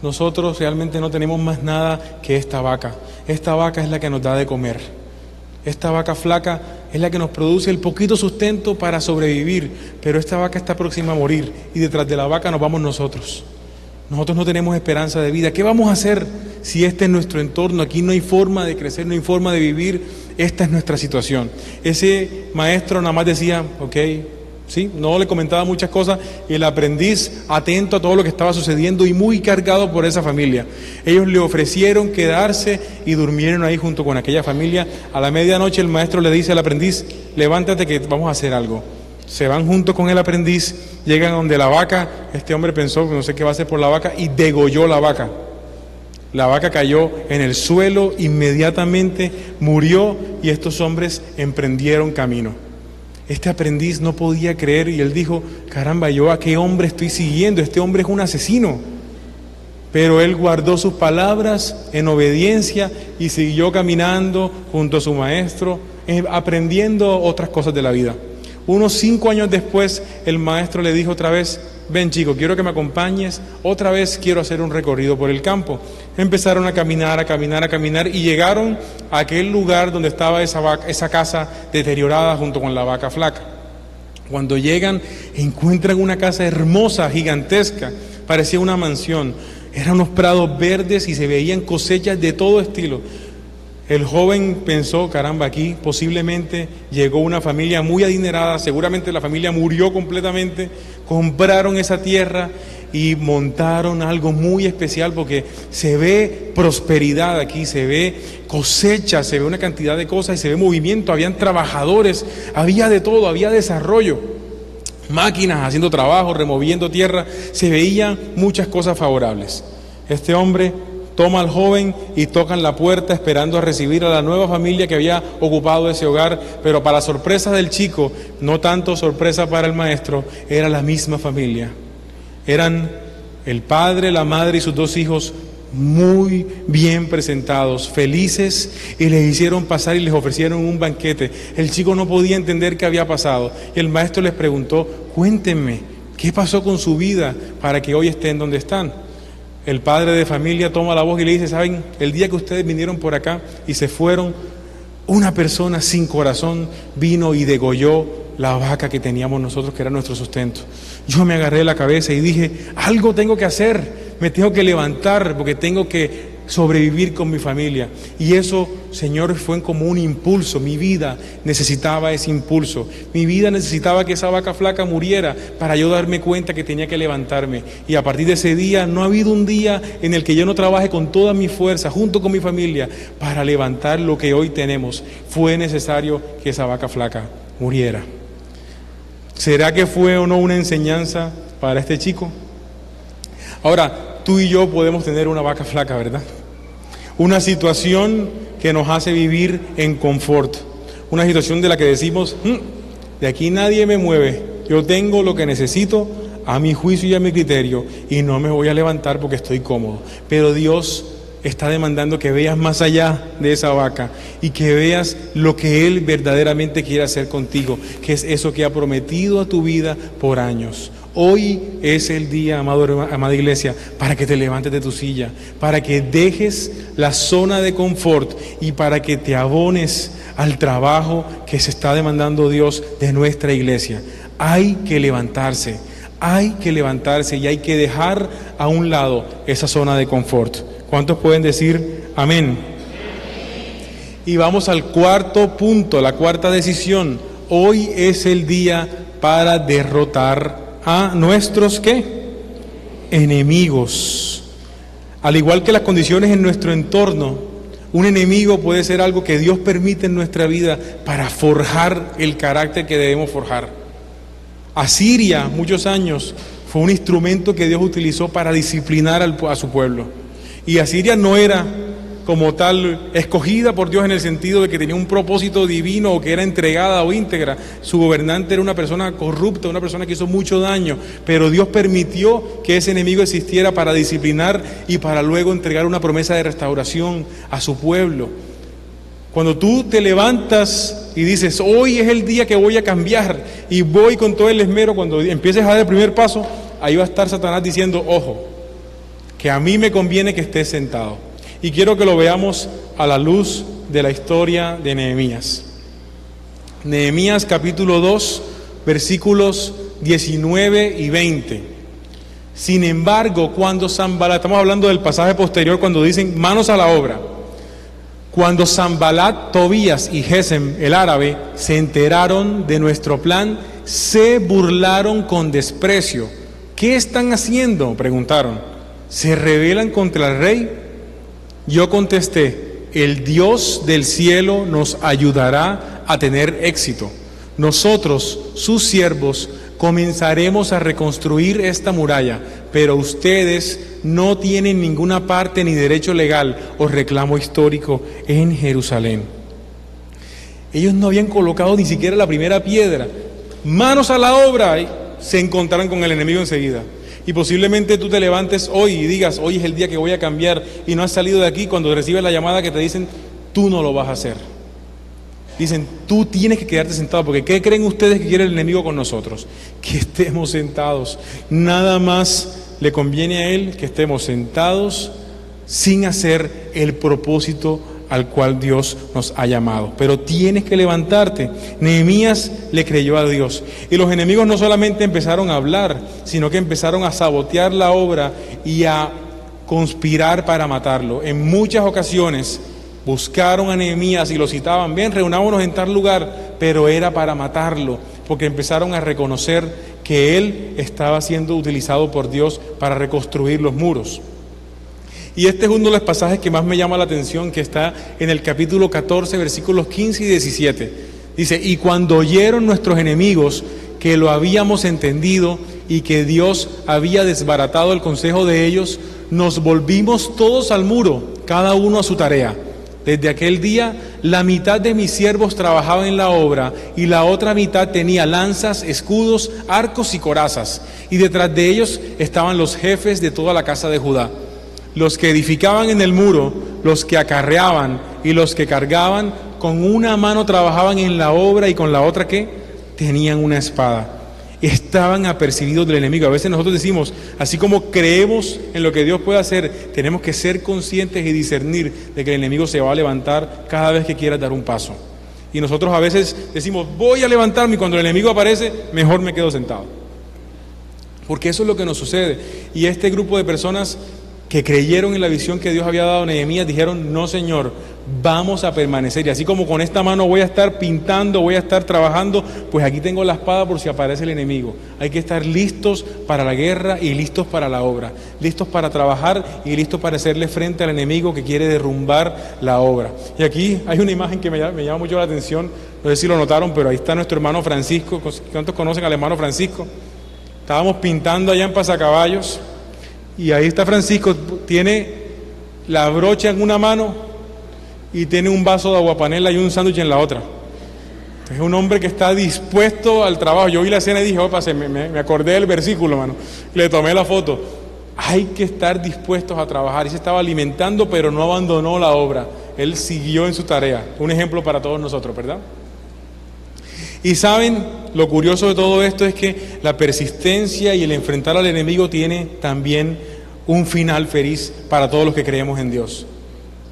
nosotros realmente no tenemos más nada que esta vaca. Esta vaca es la que nos da de comer. Esta vaca flaca es la que nos produce el poquito sustento para sobrevivir, pero esta vaca está próxima a morir y detrás de la vaca nos vamos nosotros. Nosotros no tenemos esperanza de vida. ¿Qué vamos a hacer si este es nuestro entorno? Aquí no hay forma de crecer, no hay forma de vivir. Esta es nuestra situación. Ese maestro nada más decía: ok, sí, no le comentaba muchas cosas, y el aprendiz atento a todo lo que estaba sucediendo y muy cargado por esa familia. Ellos le ofrecieron quedarse y durmieron ahí junto con aquella familia. A la medianoche el maestro le dice al aprendiz: levántate que vamos a hacer algo. Se van junto con el aprendiz, llegan donde la vaca. Este hombre pensó que no sé qué va a hacer por la vaca y degolló la vaca. La vaca cayó en el suelo, inmediatamente murió, y estos hombres emprendieron camino. Este aprendiz no podía creer y él dijo: caramba, ¿yo a qué hombre estoy siguiendo? Este hombre es un asesino. Pero él guardó sus palabras en obediencia y siguió caminando junto a su maestro, aprendiendo otras cosas de la vida. Unos 5 años después, el maestro le dijo otra vez: ven chico, quiero que me acompañes, otra vez quiero hacer un recorrido por el campo. Empezaron a caminar y llegaron a aquel lugar donde estaba esa casa deteriorada junto con la vaca flaca. Cuando llegan, encuentran una casa hermosa, gigantesca, parecía una mansión. Eran unos prados verdes y se veían cosechas de todo estilo. El joven pensó: caramba, aquí posiblemente llegó una familia muy adinerada, seguramente la familia murió completamente, compraron esa tierra y montaron algo muy especial, porque se ve prosperidad aquí, se ve cosecha, se ve una cantidad de cosas y se ve movimiento. Habían trabajadores, había de todo, había desarrollo, máquinas haciendo trabajo, removiendo tierra, se veían muchas cosas favorables. Este hombre toma al joven y tocan la puerta esperando a recibir a la nueva familia que había ocupado ese hogar, pero para sorpresa del chico, no tanto sorpresa para el maestro, era la misma familia. Eran el padre, la madre y sus 2 hijos muy bien presentados, felices, y les hicieron pasar y les ofrecieron un banquete. El chico no podía entender qué había pasado y el maestro les preguntó: cuéntenme, ¿Qué pasó con su vida para que hoy estén donde están? El padre de familia toma la voz y le dice, ¿saben? El día que ustedes vinieron por acá y se fueron, una persona sin corazón vino y degolló la vaca que teníamos nosotros, que era nuestro sustento. Yo me agarré la cabeza y dije, algo tengo que hacer, me tengo que levantar porque tengo que sobrevivir con mi familia. Y eso, Señor, fue como un impulso. Mi vida necesitaba ese impulso. Mi vida necesitaba que esa vaca flaca muriera para yo darme cuenta que tenía que levantarme. Y a partir de ese día, no ha habido un día en el que yo no trabaje con toda mi fuerza, junto con mi familia, para levantar lo que hoy tenemos. Fue necesario que esa vaca flaca muriera. ¿Será que fue o no una enseñanza para este chico? Ahora, tú y yo podemos tener una vaca flaca, ¿verdad? Una situación que nos hace vivir en confort. Una situación de la que decimos, de aquí nadie me mueve. Yo tengo lo que necesito a mi juicio y a mi criterio y no me voy a levantar porque estoy cómodo. Pero Dios está demandando que veas más allá de esa vaca y que veas lo que Él verdaderamente quiere hacer contigo, que es eso que ha prometido a tu vida por años. Hoy es el día, amada iglesia, para que te levantes de tu silla, para que dejes la zona de confort y para que te abones al trabajo que se está demandando Dios de nuestra iglesia. Hay que levantarse y hay que dejar a un lado esa zona de confort. ¿Cuántos pueden decir amén? Y vamos al cuarto punto, la cuarta decisión. Hoy es el día para derrotar a nuestros ¿qué? Enemigos. Al igual que las condiciones en nuestro entorno, un enemigo puede ser algo que Dios permite en nuestra vida para forjar el carácter que debemos forjar. Asiria, muchos años, fue un instrumento que Dios utilizó para disciplinar a su pueblo. Y Asiria no era como tal escogida por Dios en el sentido de que tenía un propósito divino o que era entregada o íntegra. Su gobernante era una persona corrupta, una persona que hizo mucho daño, pero Dios permitió que ese enemigo existiera para disciplinar y para luego entregar una promesa de restauración a su pueblo. Cuando tú te levantas y dices, hoy es el día que voy a cambiar y voy con todo el esmero, cuando empieces a dar el primer paso, ahí va a estar Satanás diciendo, ojo, que a mí me conviene que estés sentado. Y quiero que lo veamos a la luz de la historia de Nehemías. Nehemías capítulo 2, versículos 19 y 20. Sin embargo, cuando Sanbalat, estamos hablando del pasaje posterior cuando dicen manos a la obra. Cuando Sanbalat, Tobías y Gesem, el árabe, se enteraron de nuestro plan, se burlaron con desprecio. ¿Qué están haciendo?, preguntaron. ¿Se rebelan contra el rey? Yo contesté, el Dios del cielo nos ayudará a tener éxito. Nosotros, sus siervos, comenzaremos a reconstruir esta muralla, pero ustedes no tienen ninguna parte ni derecho legal o reclamo histórico en Jerusalén. Ellos no habían colocado ni siquiera la primera piedra. Manos a la obra, y se encontraron con el enemigo enseguida. Y posiblemente tú te levantes hoy y digas, hoy es el día que voy a cambiar, y no has salido de aquí cuando recibes la llamada que te dicen, tú no lo vas a hacer. Dicen, tú tienes que quedarte sentado, porque ¿qué creen ustedes que quiere el enemigo con nosotros? Que estemos sentados. Nada más le conviene a él que estemos sentados sin hacer el propósito al cual Dios nos ha llamado. Pero tienes que levantarte. Nehemías le creyó a Dios. Y los enemigos no solamente empezaron a hablar, sino que empezaron a sabotear la obra y a conspirar para matarlo. En muchas ocasiones buscaron a Nehemías y lo citaban, ven, reunámonos en tal lugar, pero era para matarlo, porque empezaron a reconocer que él estaba siendo utilizado por Dios para reconstruir los muros. Y este es uno de los pasajes que más me llama la atención, que está en el capítulo 14, versículos 15 y 17. Dice, y cuando oyeron nuestros enemigos que lo habíamos entendido y que Dios había desbaratado el consejo de ellos, nos volvimos todos al muro, cada uno a su tarea. Desde aquel día, la mitad de mis siervos trabajaba en la obra y la otra mitad tenía lanzas, escudos, arcos y corazas. Y detrás de ellos estaban los jefes de toda la casa de Judá. Los que edificaban en el muro, los que acarreaban y los que cargaban, con una mano trabajaban en la obra y con la otra, ¿qué? Tenían una espada. estaban apercibidos del enemigo. A veces nosotros decimos, así como creemos en lo que Dios puede hacer, tenemos que ser conscientes y discernir de que el enemigo se va a levantar cada vez que quiera dar un paso. Y nosotros a veces decimos, voy a levantarme, y cuando el enemigo aparece, mejor me quedo sentado. Porque eso es lo que nos sucede. Y este grupo de personas que creyeron en la visión que Dios había dado a Nehemías, dijeron, no Señor, vamos a permanecer. Y así como con esta mano voy a estar pintando, voy a estar trabajando, pues aquí tengo la espada por si aparece el enemigo. Hay que estar listos para la guerra y listos para la obra, listos para trabajar y listos para hacerle frente al enemigo que quiere derrumbar la obra. Y aquí hay una imagen que me llama mucho la atención, no sé si lo notaron, pero ahí está nuestro hermano Francisco. ¿Cuántos conocen al hermano Francisco? Estábamos pintando allá en Pasacaballos y ahí está Francisco, tiene la brocha en una mano y tiene un vaso de aguapanela y un sándwich en la otra. Es un hombre que está dispuesto al trabajo. Yo vi la escena y dije, opa, me acordé del versículo, mano. Le tomé la foto. Hay que estar dispuestos a trabajar. Y se estaba alimentando, pero no abandonó la obra. Él siguió en su tarea. Un ejemplo para todos nosotros, ¿verdad? Y saben, lo curioso de todo esto es que la persistencia y el enfrentar al enemigo tiene también un final feliz para todos los que creemos en Dios.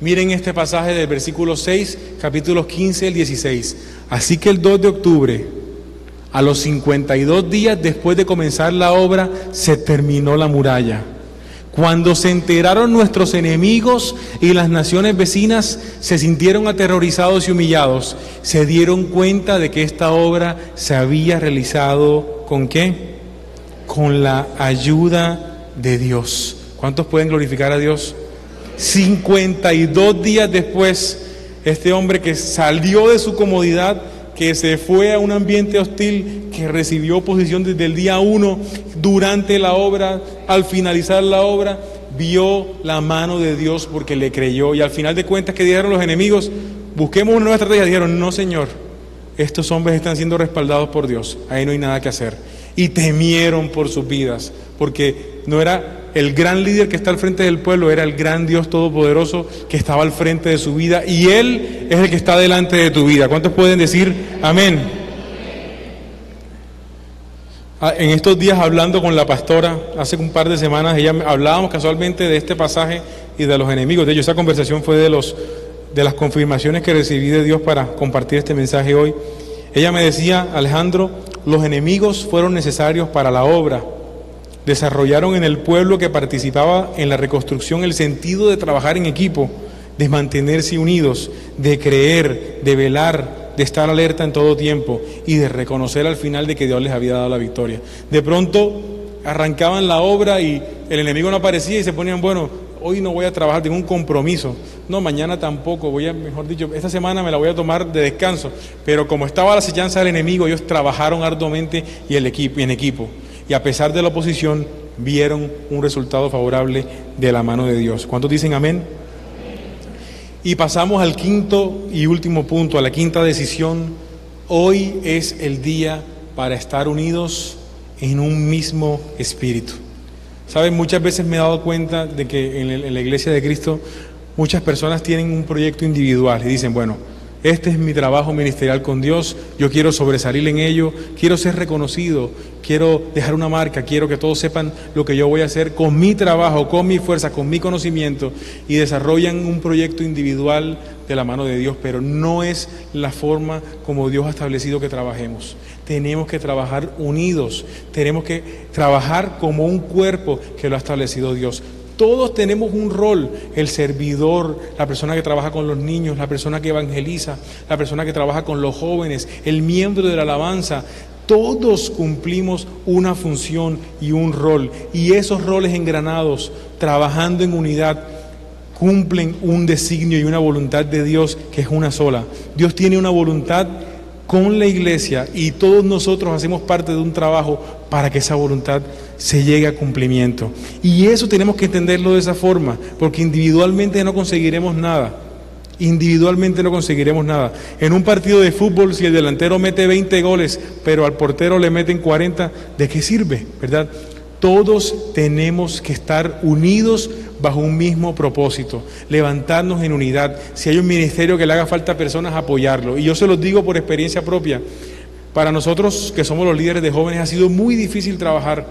Miren este pasaje del versículo 6, capítulos 15 al 16. Así que el 2 de octubre, a los 52 días después de comenzar la obra, se terminó la muralla. Cuando se enteraron nuestros enemigos y las naciones vecinas se sintieron aterrorizados y humillados, se dieron cuenta de que esta obra se había realizado ¿con qué? Con la ayuda de Dios. ¿Cuántos pueden glorificar a Dios? 52 días después, este hombre que salió de su comodidad, que se fue a un ambiente hostil, que recibió oposición desde el día 1, durante la obra, al finalizar la obra, vio la mano de Dios porque le creyó. Y al final de cuentas, ¿qué dijeron los enemigos? Busquemos una nueva estrategia. Dijeron, no Señor, estos hombres están siendo respaldados por Dios, ahí no hay nada que hacer. Y temieron por sus vidas, porque no era el gran líder que está al frente del pueblo, era el gran Dios Todopoderoso que estaba al frente de su vida, y Él es el que está delante de tu vida. ¿Cuántos pueden decir amén? En estos días, hablando con la pastora, hace un par de semanas, hablábamos casualmente de este pasaje y de los enemigos. De hecho, esa conversación fue de las confirmaciones que recibí de Dios para compartir este mensaje hoy. Ella me decía, Alejandro, los enemigos fueron necesarios para la obra. Desarrollaron en el pueblo que participaba en la reconstrucción el sentido de trabajar en equipo, de mantenerse unidos, de creer, de velar, de estar alerta en todo tiempo y de reconocer al final de que Dios les había dado la victoria. De pronto arrancaban la obra y el enemigo no aparecía y se ponían, bueno, hoy no voy a trabajar, tengo un compromiso. No, mañana tampoco, mejor dicho, esta semana me la voy a tomar de descanso. Pero como estaba la acechanza del enemigo, ellos trabajaron arduamente y en equipo. Y a pesar de la oposición, vieron un resultado favorable de la mano de Dios. ¿Cuántos dicen amén? Y pasamos al quinto y último punto, a la quinta decisión. Hoy es el día para estar unidos en un mismo espíritu. ¿Saben? Muchas veces me he dado cuenta de que en la Iglesia de Cristo muchas personas tienen un proyecto individual y dicen, bueno, este es mi trabajo ministerial con Dios, yo quiero sobresalir en ello, quiero ser reconocido, quiero dejar una marca, quiero que todos sepan lo que yo voy a hacer con mi trabajo, con mi fuerza, con mi conocimiento, y desarrollan un proyecto individual de la mano de Dios, pero no es la forma como Dios ha establecido que trabajemos. Tenemos que trabajar unidos, tenemos que trabajar como un cuerpo que lo ha establecido Dios. Todos tenemos un rol, el servidor, la persona que trabaja con los niños, la persona que evangeliza, la persona que trabaja con los jóvenes, el miembro de la alabanza. Todos cumplimos una función y un rol, y esos roles engranados, trabajando en unidad, cumplen un designio y una voluntad de Dios que es una sola. Dios tiene una voluntad con la iglesia y todos nosotros hacemos parte de un trabajo para que esa voluntad se llegue a cumplimiento. Y eso tenemos que entenderlo de esa forma, porque individualmente no conseguiremos nada. Individualmente no conseguiremos nada. En un partido de fútbol, si el delantero mete 20 goles, pero al portero le meten 40, ¿de qué sirve? ¿Verdad? Todos tenemos que estar unidos bajo un mismo propósito, levantarnos en unidad. Si hay un ministerio que le haga falta a personas, apoyarlo. Y yo se los digo por experiencia propia. Para nosotros que somos los líderes de jóvenes ha sido muy difícil trabajar,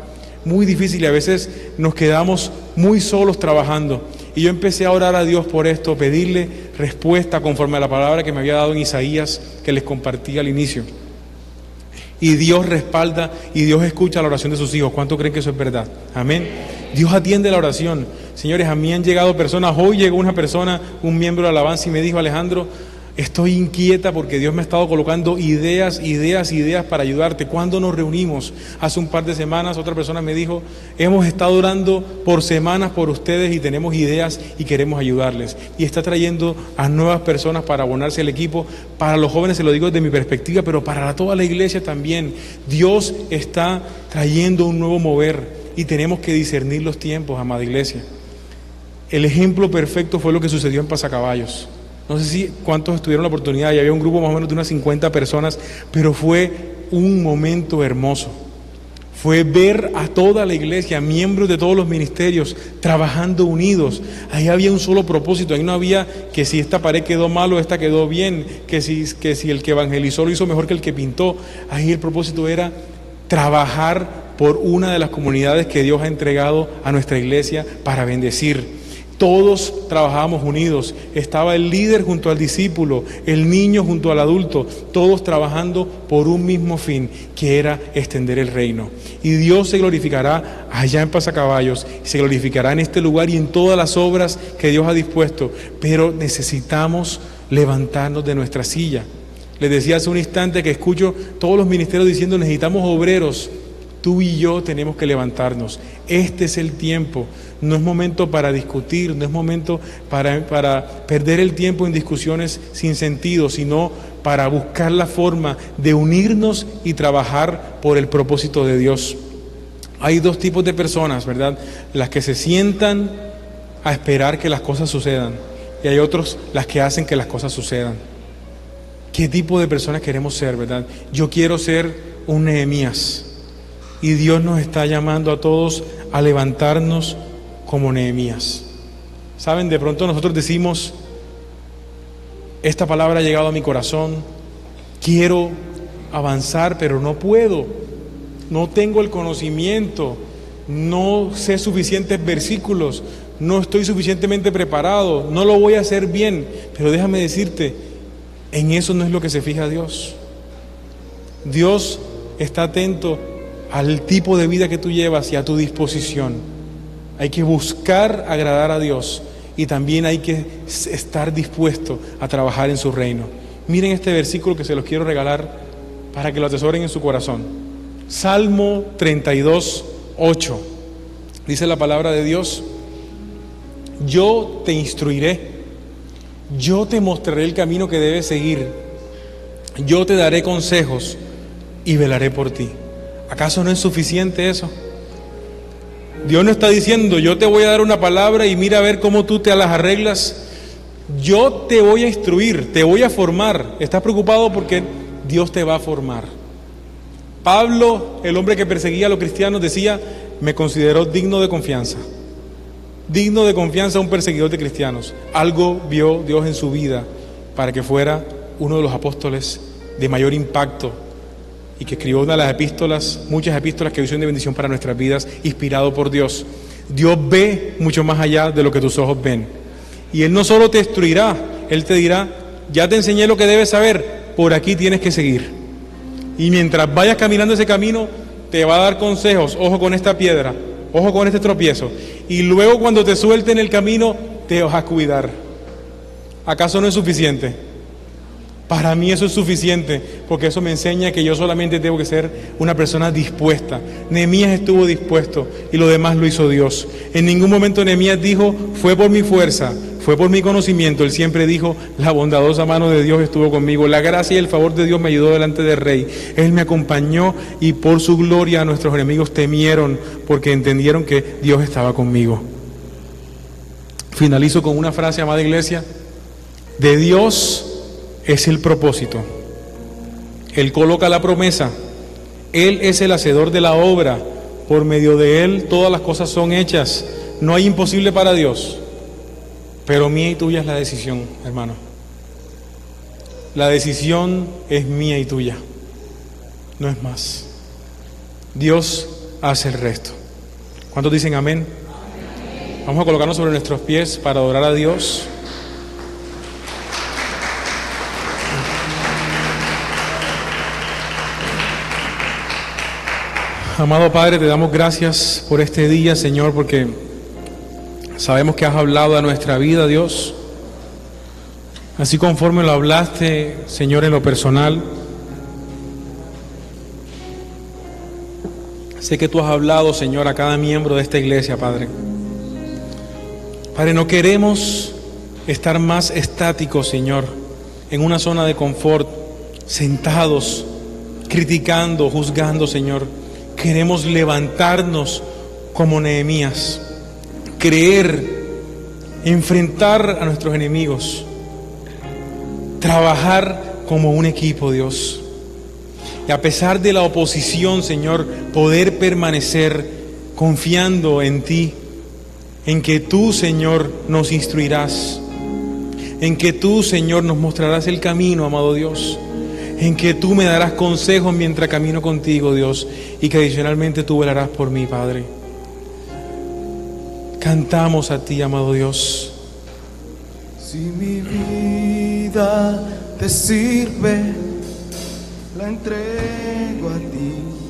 muy difícil, y a veces nos quedamos muy solos trabajando. Y yo empecé a orar a Dios por esto, pedirle respuesta conforme a la palabra que me había dado en Isaías, que les compartí al inicio. Y Dios respalda y Dios escucha la oración de sus hijos. ¿Cuánto creen que eso es verdad? Amén. Dios atiende la oración. Señores, a mí han llegado personas, hoy llegó una persona, un miembro de Alabanza, y me dijo: Alejandro, estoy inquieta porque Dios me ha estado colocando ideas para ayudarte. ¿Cuándo nos reunimos? Hace un par de semanas otra persona me dijo: hemos estado orando por semanas por ustedes y tenemos ideas y queremos ayudarles. Y está trayendo a nuevas personas para abonarse al equipo. Para los jóvenes se lo digo desde mi perspectiva, pero para toda la iglesia también. Dios está trayendo un nuevo mover y tenemos que discernir los tiempos, amada iglesia. El ejemplo perfecto fue lo que sucedió en Pasacaballos. No sé si cuántos tuvieron la oportunidad, y había un grupo más o menos de unas 50 personas, pero fue un momento hermoso. Fue ver a toda la iglesia, miembros de todos los ministerios, trabajando unidos. Ahí había un solo propósito, ahí no había que si esta pared quedó mal o esta quedó bien, que si el que evangelizó lo hizo mejor que el que pintó. Ahí el propósito era trabajar por una de las comunidades que Dios ha entregado a nuestra iglesia para bendecir. Todos trabajábamos unidos, estaba el líder junto al discípulo, el niño junto al adulto, todos trabajando por un mismo fin, que era extender el reino. Y Dios se glorificará allá en Pasacaballos, se glorificará en este lugar y en todas las obras que Dios ha dispuesto, pero necesitamos levantarnos de nuestra silla. Les decía hace un instante que escucho todos los ministerios diciendo: necesitamos obreros. Tú y yo tenemos que levantarnos. Este es el tiempo. No es momento para discutir, no es momento para perder el tiempo en discusiones sin sentido, sino para buscar la forma de unirnos y trabajar por el propósito de Dios. Hay dos tipos de personas, ¿verdad? Las que se sientan a esperar que las cosas sucedan, y hay otros, las que hacen que las cosas sucedan. ¿Qué tipo de personas queremos ser, verdad? Yo quiero ser un Nehemías. Y Dios nos está llamando a todos a levantarnos como Nehemías. Saben, de pronto nosotros decimos: esta palabra ha llegado a mi corazón, quiero avanzar, pero no puedo, no tengo el conocimiento, no sé suficientes versículos, no estoy suficientemente preparado, no lo voy a hacer bien. Pero déjame decirte, en eso no es lo que se fija Dios. Dios está atento al tipo de vida que tú llevas y a tu disposición. Hay que buscar agradar a Dios y también hay que estar dispuesto a trabajar en su reino. Miren este versículo que se los quiero regalar para que lo atesoren en su corazón. Salmo 32, 8. Dice la palabra de Dios: yo te instruiré, yo te mostraré el camino que debes seguir, yo te daré consejos y velaré por ti. ¿Acaso no es suficiente eso? Dios no está diciendo: yo te voy a dar una palabra y mira a ver cómo tú te las arreglas. Yo te voy a instruir, te voy a formar. ¿Estás preocupado? Porque Dios te va a formar. Pablo, el hombre que perseguía a los cristianos, decía: me consideró digno de confianza. Digno de confianza un perseguidor de cristianos. Algo vio Dios en su vida para que fuera uno de los apóstoles de mayor impacto y que escribió una de las epístolas, muchas epístolas que hoy son de bendición para nuestras vidas, inspirado por Dios. Dios ve mucho más allá de lo que tus ojos ven. Y Él no solo te instruirá, Él te dirá: ya te enseñé lo que debes saber, por aquí tienes que seguir. Y mientras vayas caminando ese camino, te va a dar consejos: ojo con esta piedra, ojo con este tropiezo. Y luego cuando te suelte en el camino, te vas a cuidar. ¿Acaso no es suficiente? Para mí eso es suficiente, porque eso me enseña que yo solamente tengo que ser una persona dispuesta. Nehemías estuvo dispuesto y lo demás lo hizo Dios. En ningún momento Nehemías dijo: fue por mi fuerza, fue por mi conocimiento. Él siempre dijo: la bondadosa mano de Dios estuvo conmigo, la gracia y el favor de Dios me ayudó delante del rey. Él me acompañó y por su gloria nuestros enemigos temieron, porque entendieron que Dios estaba conmigo. Finalizo con una frase, amada iglesia: de Dios es el propósito. Él coloca la promesa. Él es el hacedor de la obra. Por medio de Él todas las cosas son hechas. No hay imposible para Dios. Pero mía y tuya es la decisión, hermano. La decisión es mía y tuya. no es más. Dios hace el resto. ¿Cuántos dicen amén? Vamos a colocarnos sobre nuestros pies para adorar a Dios. Amado Padre, te damos gracias por este día, Señor, porque sabemos que has hablado a nuestra vida, Dios. Así conforme lo hablaste, Señor, en lo personal. Sé que tú has hablado, Señor, a cada miembro de esta iglesia, Padre. Padre, no queremos estar más estáticos, Señor, en una zona de confort, sentados, criticando, juzgando, Señor. Queremos levantarnos como Nehemías, creer, enfrentar a nuestros enemigos, trabajar como un equipo, Dios. Y a pesar de la oposición, Señor, poder permanecer confiando en ti, en que tú, Señor, nos instruirás, en que tú, Señor, nos mostrarás el camino, amado Dios, en que tú me darás consejos mientras camino contigo, Dios, y que adicionalmente tú velarás por mí, Padre. Cantamos a ti, amado Dios. Si mi vida te sirve, la entrego a ti.